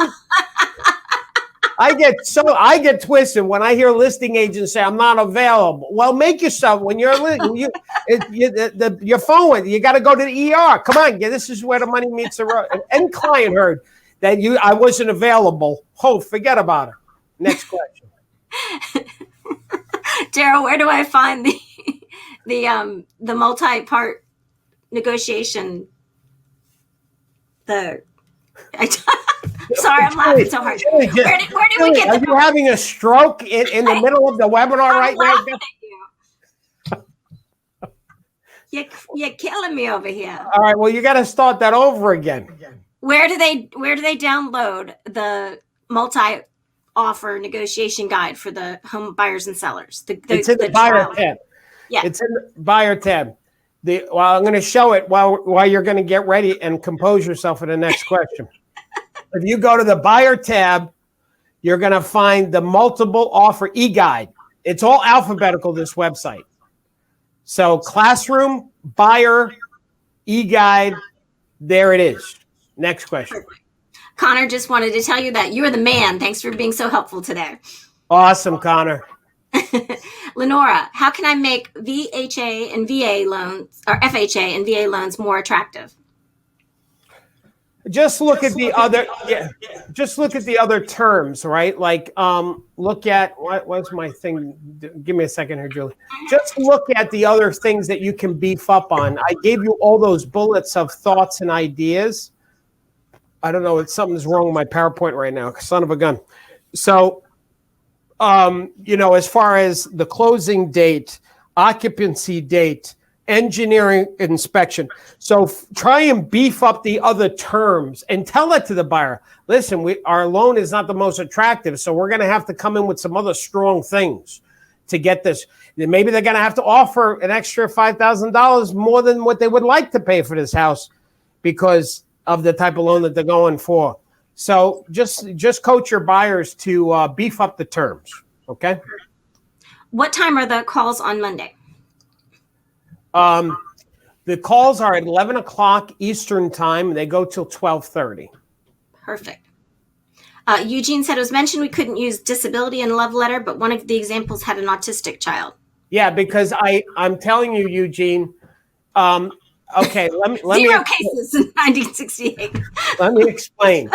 I get twisted when I hear listing agents say I'm not available. Well, make yourself when you're your phone. You got to go to the ER. Come on, this is where the money meets the road. And client heard that I wasn't available. Oh, forget about it. Next question. Darryl, where do I find the multi-part negotiation? Sorry, I'm laughing so hard. Where did we get? Are you having a stroke in the middle of the webinar right now? You're killing me over here. All right, well, you got to start that over again. Where do they download the multi-offer negotiation guide for the home buyers and sellers? It's in the buyer tab. Yeah, it's in the buyer tab. I'm going to show it while you're going to get ready and compose yourself for the next question. If you go to the buyer tab, you're going to find the multiple offer e-guide. It's all alphabetical, this website. So classroom, buyer, e-guide, there it is. Next question. Connor just wanted to tell you that you're the man. Thanks for being so helpful today. Awesome, Connor. Lenora, how can I make VHA and VA loans or FHA and VA loans more attractive? Just look at the other. Yeah, just look at the other terms, right? Like, look at what was my thing? Give me a second here, Julie. Just look at the other things that you can beef up on. I gave you all those bullets of thoughts and ideas. I don't know if something's wrong with my PowerPoint right now. Son of a gun. So, as far as the closing date, occupancy date, engineering inspection. So try and beef up the other terms and tell that to the buyer. Listen, our loan is not the most attractive, so we're going to have to come in with some other strong things to get this. Maybe they're going to have to offer an extra $5,000 more than what they would like to pay for this house because of the type of loan that they're going for. So just coach your buyers to beef up the terms, okay? What time are the calls on Monday? The calls are at 11 o'clock Eastern time. They go till 12:30. Perfect. Eugene said it was mentioned we couldn't use disability in a love letter, but one of the examples had an autistic child. Yeah, because I'm telling you, Eugene. Okay, let me Zero cases in 1968. Let me explain.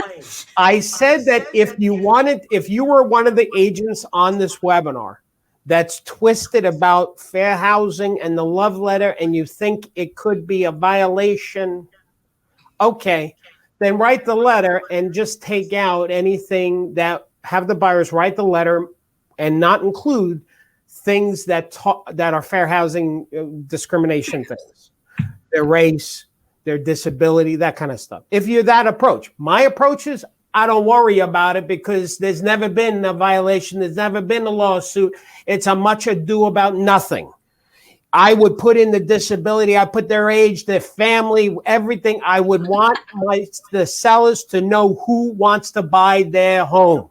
I said that if you were one of the agents on this webinar that's twisted about fair housing and the love letter, and you think it could be a violation, okay, then write the letter and just take out anything that have the buyers write the letter and not include things that are fair housing discrimination things, their race, their disability, that kind of stuff. If you're that approach, my approach is I don't worry about it because there's never been a violation. There's never been a lawsuit. It's a much ado about nothing. I would put in the disability. I put their age, their family, everything. I would want the sellers to know who wants to buy their home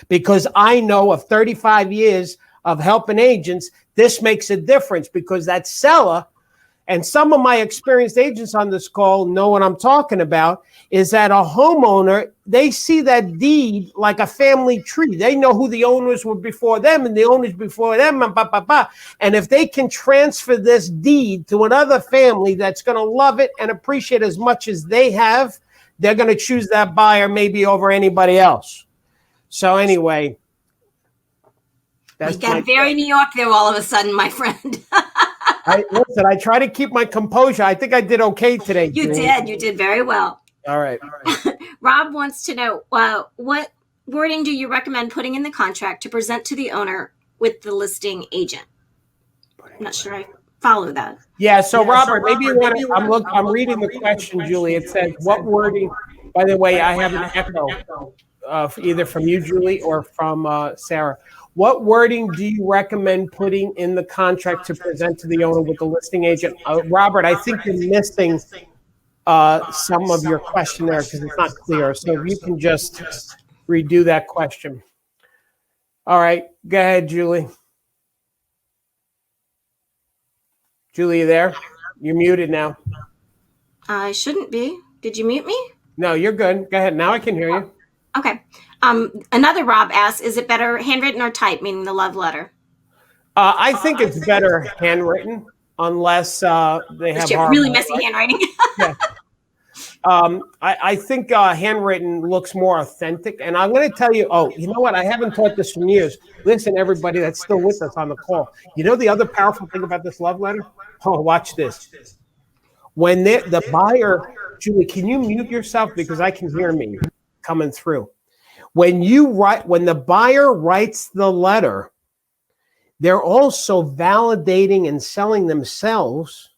because I know of 35 years of helping agents, this makes a difference because that seller, and some of my experienced agents on this call know what I'm talking about, is that a homeowner, they see that deed like a family tree. They know who the owners were before them and the owners before them, and if they can transfer this deed to another family that's going to love it and appreciate as much as they have, they're going to choose that buyer maybe over anybody else. So anyway. You got very New York there all of a sudden, my friend. Listen, I try to keep my composure. I think I did okay today. You did very well. All right. Rob wants to know, what wording do you recommend putting in the contract to present to the owner with the listing agent? I'm not sure I follow that. Yeah, so Robert, maybe you want to, I'm reading the question, Julie. It says, what wording, by the way, I have an echo. either from you, Julie, or from Sarah. What wording do you recommend putting in the contract to present to the owner with the listing agent? Robert, I think you're missing some of your question there because it's not clear. So if you can just redo that question. All right, go ahead, Julie. Julie, you there? You're muted now. I shouldn't be. Did you mute me? No, you're good. Go ahead. Now I can hear you. Okay. Another Rob asks, is it better handwritten or typed, meaning the love letter? I think it's better handwritten unless they have really messy handwriting. Yeah. I think handwritten looks more authentic. And I'm going to tell you, you know what? I haven't taught this for years. Listen, everybody that's still with us on the call. You know the other powerful thing about this love letter? Oh, watch this. When the buyer, Julie, can you mute yourself? Because I can hear me coming through. When the buyer writes the letter, they're also validating and selling themselves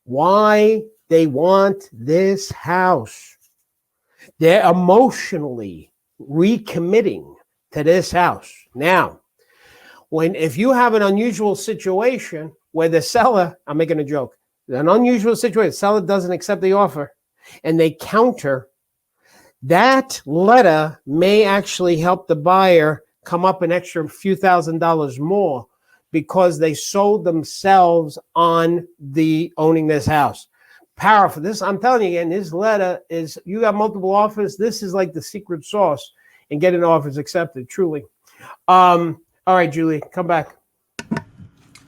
why they want this house. They're emotionally recommitting to this house. Now, if you have an unusual situation where the seller, I'm making a joke, an unusual situation, the seller doesn't accept the offer and they counter, that letter may actually help the buyer come up an extra few $1,000s more because they sold themselves on the owning this house. Powerful. This, I'm telling you again, this letter is, you got multiple offers. This is like the secret sauce in getting offers accepted, truly. All right, Julie, come back.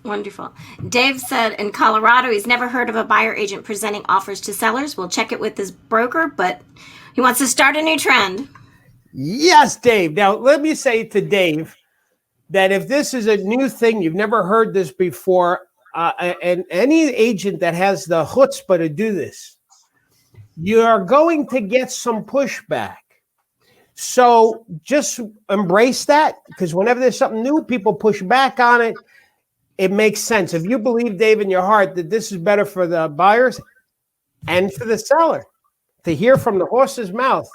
Wonderful. Dave said in Colorado, he's never heard of a buyer agent presenting offers to sellers. We'll check it with his broker, but he wants to start a new trend. Yes, Dave. Now, let me say to Dave that if this is a new thing, you've never heard this before, and any agent that has the chutzpah to do this, you are going to get some pushback. So just embrace that, because whenever there's something new, people push back on it. It makes sense. If you believe, Dave, in your heart that this is better for the buyers and for the seller to hear from the horse's mouth,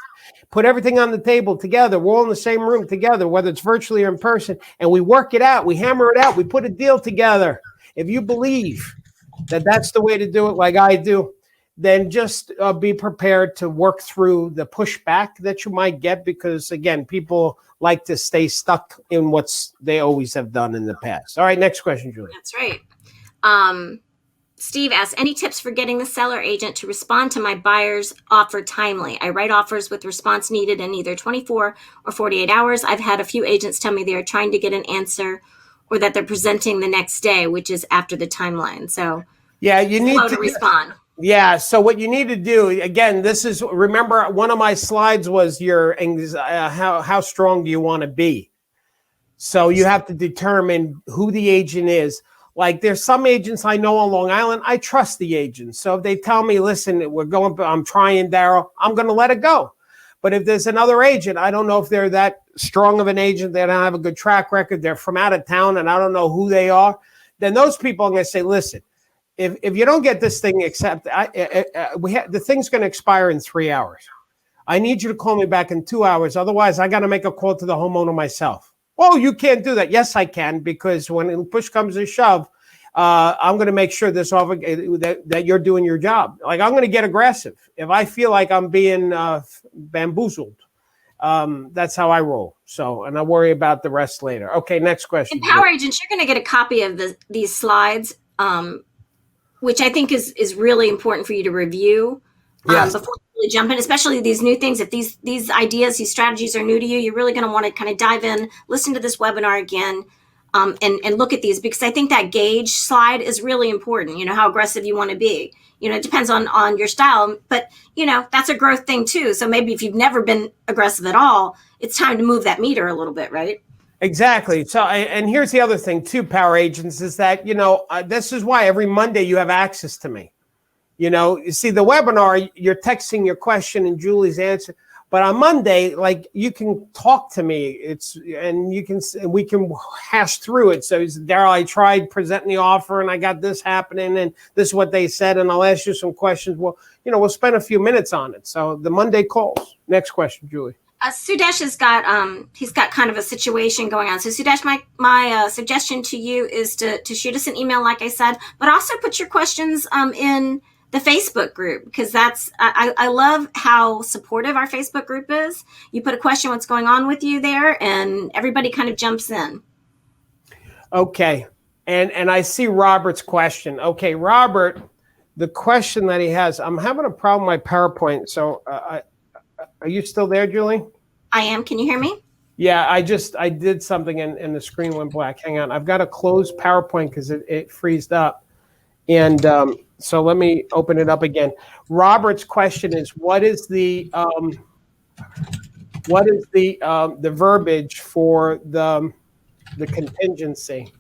put everything on the table together. We're all in the same room together, whether it's virtually or in person, and we work it out. We hammer it out. We put a deal together. If you believe that that's the way to do it, like I do, then just be prepared to work through the pushback that you might get, because, again, people like to stay stuck in what's they always have done in the past. All right, next question, Julie. That's right. Steve asks, any tips for getting the seller agent to respond to my buyer's offer timely? I write offers with response needed in either 24 or 48 hours. I've had a few agents tell me they are trying to get an answer or that they're presenting the next day, which is after the timeline. So yeah, you need to respond. Yeah. So what you need to do, again, this is, remember, one of my slides was your how strong do you want to be? So you have to determine who the agent is. Like, there's some agents I know on Long Island, I trust the agents. So if they tell me, listen, I'm trying, Darryl, I'm going to let it go. But if there's another agent, I don't know if they're that strong of an agent, they don't have a good track record, they're from out of town, and I don't know who they are, then those people I'm going to say, listen, if you don't get this thing accepted, the thing's going to expire in 3 hours. I need you to call me back in 2 hours. Otherwise, I got to make a call to the homeowner myself. Oh, you can't do that. Yes, I can, because when push comes to shove, I'm going to make sure that you're doing your job. Like, I'm going to get aggressive if I feel like I'm being bamboozled. That's how I roll. So, and I worry about the rest later. Okay, next question. In Power Agents, you're going to get a copy of these slides, which I think is really important for you to review before you really jump in, especially these new things. If these ideas, these strategies are new to you, you're really going to want to kind of dive in, listen to this webinar again, and look at these, because I think that gauge slide is really important. You know, how aggressive you want to be. You know, it depends on your style, but, you know, that's a growth thing too. So maybe if you've never been aggressive at all, it's time to move that meter a little bit, right? Exactly. So, and here's the other thing too, Power Agents, is that, you know, this is why every Monday you have access to me. You know, you see the webinar, you're texting your question and Julie's answer. But on Monday, like, you can talk to me. We can hash through it. So, Darryl, I tried presenting the offer and I got this happening and this is what they said. And I'll ask you some questions. Well, you know, we'll spend a few minutes on it. So the Monday calls. Next question, Julie. Sudesh has got he's got kind of a situation going on. So Sudesh, my suggestion to you is to shoot us an email, like I said, but also put your questions in the Facebook group, because I love how supportive our Facebook group is. You put a question, what's going on with you there, and everybody kind of jumps in. Okay, and I see Robert's question. Okay, Robert, the question that he has, I'm having a problem with my PowerPoint. So are you still there, Julie? I am. Can you hear me? Yeah, I did something and the screen went black. Hang on. I've got to close PowerPoint because it freezed up. And so let me open it up again. Robert's question is, what is the verbiage for the contingency?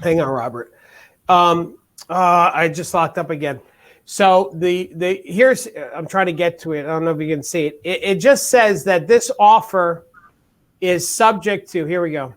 Hang on, Robert. I just locked up again. So here's, I'm trying to get to it. I don't know if you can see it. It just says that this offer is subject to, here we go.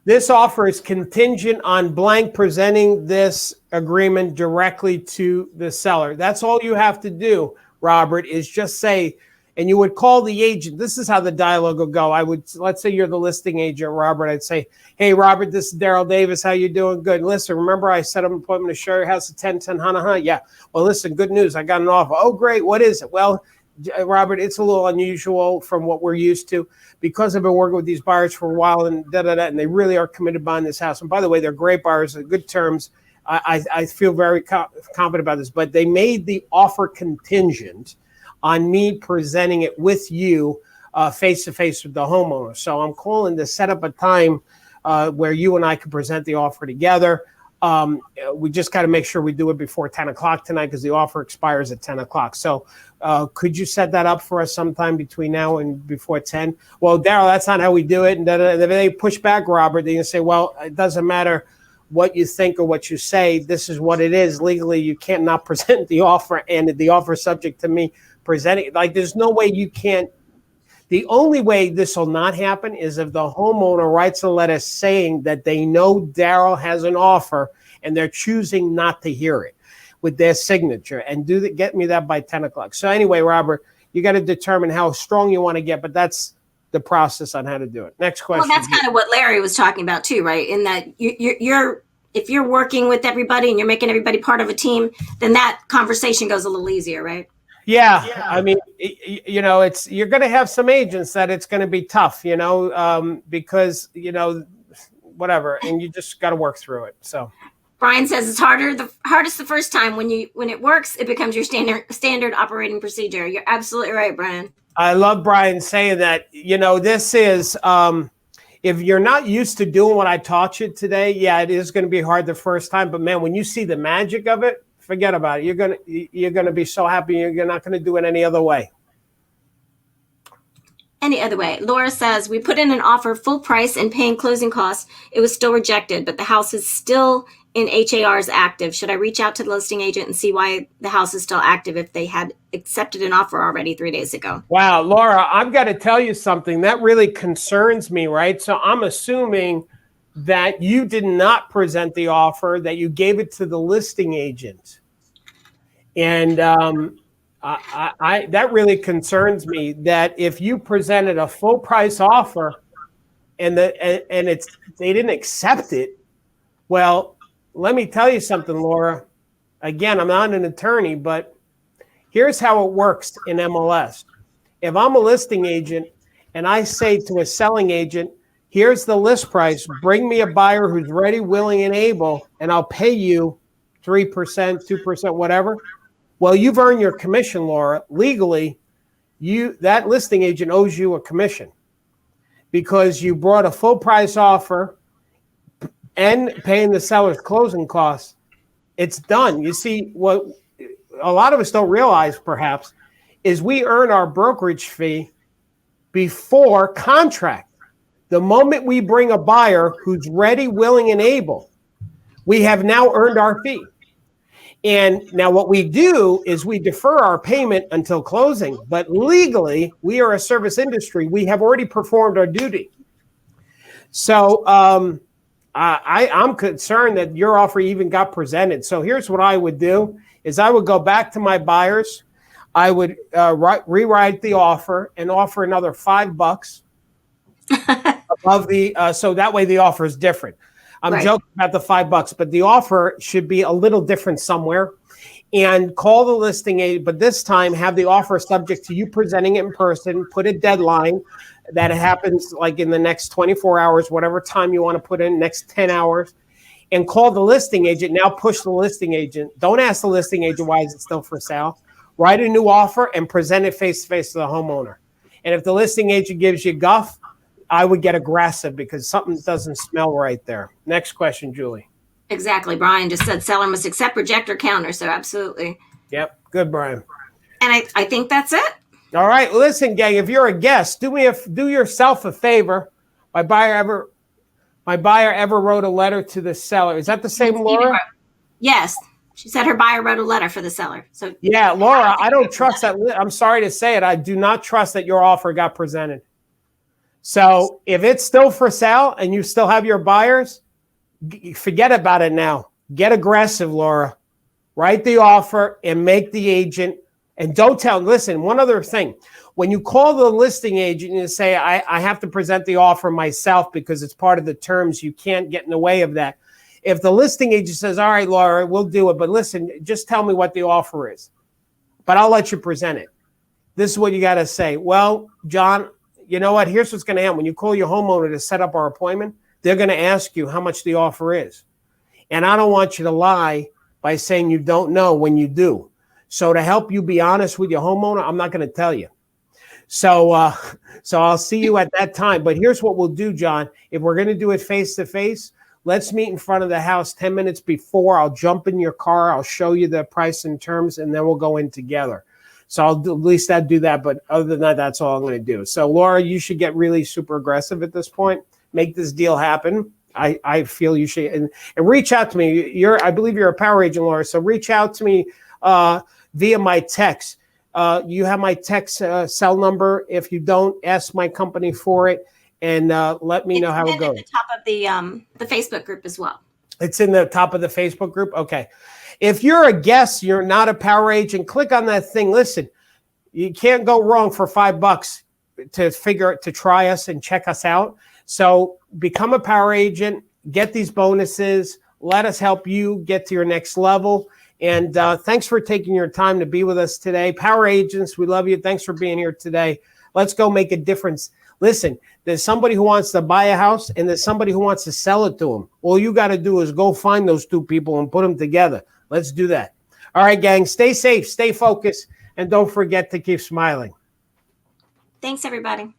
This offer is contingent on blank presenting this agreement directly to the seller. That's all you have to do, Robert, is just say, and you would call the agent. This is how the dialogue will go. Let's say you're the listing agent, Robert. I'd say, hey, Robert, this is Darryl Davis. How you doing? Good. Listen, remember I set up an appointment to show your house at 1010, Yeah. Well, listen, good news. I got an offer. Oh, great. What is it? Well, Robert, it's a little unusual from what we're used to because I've been working with these buyers for a while and and they really are committed buying this house. And by the way, they're great buyers at good terms. I feel very confident about this, but they made the offer contingent on me presenting it with you face-to-face with the homeowner. So I'm calling to set up a time where you and I can present the offer together. We just got to make sure we do it before 10 o'clock tonight because the offer expires at 10 o'clock. So could you set that up for us sometime between now and before 10? Well, Darryl, that's not how we do it. And then if they push back, Robert, they can say, well, it doesn't matter what you think or what you say. This is what it is. Legally, you can't not present the offer, and the offer is subject to me presenting. Like, there's no way you can't. The only way this will not happen is if the homeowner writes a letter saying that they know Darryl has an offer and they're choosing not to hear it with their signature, and get me that by 10 o'clock. So anyway, Robert, you got to determine how strong you want to get, but that's the process on how to do it. Next question. Well, that's kind of what Larry was talking about too, right? In that you're if you're working with everybody and you're making everybody part of a team, then that conversation goes a little easier, right? Yeah. I mean, you're going to have some agents that it's going to be tough, because, whatever, and you just got to work through it. So Brian says it's hardest the first time. When it works, it becomes your standard operating procedure. You're absolutely right, Brian. I love Brian saying that. This is if you're not used to doing what I taught you today, yeah, it is going to be hard the first time. But man, when you see the magic of it, forget about it. You're gonna be so happy. You're not going to do it any other way. Any other way. Laura says, we put in an offer full price and paying closing costs. It was still rejected, but the house is still in HARs active. Should I reach out to the listing agent and see why the house is still active if they had accepted an offer already 3 days ago? Wow, Laura, I've got to tell you something. That really concerns me, right? So I'm assuming that you did not present the offer, that you gave it to the listing agent. And that really concerns me, that if you presented a full price offer and they didn't accept it, well, let me tell you something, Laura. Again, I'm not an attorney, but here's how it works in MLS. If I'm a listing agent and I say to a selling agent, here's the list price, bring me a buyer who's ready, willing, and able, and I'll pay you 3%, 2%, whatever. Well, you've earned your commission, Laura. Legally, that listing agent owes you a commission because you brought a full price offer and paying the seller's closing costs. It's done. You see, what a lot of us don't realize, perhaps, is we earn our brokerage fee before contract. The moment we bring a buyer who's ready, willing, and able, we have now earned our fee. And now what we do is we defer our payment until closing. But legally, we are a service industry. We have already performed our duty. So I'm concerned that your offer even got presented. So here's what I would do is I would go back to my buyers. I would rewrite the offer and offer another $5 above the, so that way the offer is different. I'm Right. joking about the $5, but the offer should be a little different somewhere. And call the listing agent, but this time have the offer subject to you presenting it in person. Put a deadline that happens like in the next 24 hours, whatever time you want to put in, next 10 hours, and call the listing agent. Now push the listing agent. Don't ask the listing agent, why is it still for sale? Write a new offer and present it face to face to the homeowner. And if the listing agent gives you guff, I would get aggressive because something doesn't smell right there. Next question, Julie. Exactly. Brian just said seller must accept, reject, or counter. So absolutely. Yep. Good, Brian. And I think that's it. All right. Listen, gang, if you're a guest, do yourself a favor. My buyer ever wrote a letter to the seller. Is that the same Laura? Yes. She said her buyer wrote a letter for the seller. So yeah, Laura, I don't trust that. I'm sorry to say it. I do not trust that your offer got presented. So if it's still for sale and you still have your buyers, forget about it now. Get aggressive, Laura. Write the offer and make the agent. And don't tell. Listen, one other thing. When you call the listing agent and you say, I have to present the offer myself because it's part of the terms, you can't get in the way of that. If the listing agent says, all right, Laura, we'll do it. But listen, just tell me what the offer is. But I'll let you present it. This is what you got to say. Well, John, you know what? Here's what's going to happen. When you call your homeowner to set up our appointment, they're going to ask you how much the offer is. And I don't want you to lie by saying you don't know when you do. So to help you be honest with your homeowner, I'm not going to tell you. So I'll see you at that time. But here's what we'll do, John. If we're going to do it face to face, let's meet in front of the house 10 minutes before. I'll jump in your car. I'll show you the price and terms, and then we'll go in together. So at least I'd do that. But other than that, that's all I'm going to do. So Laura, you should get really super aggressive at this point. Make this deal happen. I feel you should, and reach out to me. I believe you're a power agent, Laura. So reach out to me via my text. You have my text cell number. If you don't, ask my company for it, and let me know how it goes. At the top of the Facebook group as well. It's in the top of the Facebook group. Okay. If you're a guest, you're not a power agent, click on that thing. Listen, you can't go wrong for $5 to try us and check us out. So become a power agent, get these bonuses. Let us help you get to your next level. And thanks for taking your time to be with us today. Power agents, we love you. Thanks for being here today. Let's go make a difference. Listen, there's somebody who wants to buy a house and there's somebody who wants to sell it to them. All you got to do is go find those two people and put them together. Let's do that. All right, gang, stay safe, stay focused, and don't forget to keep smiling. Thanks, everybody.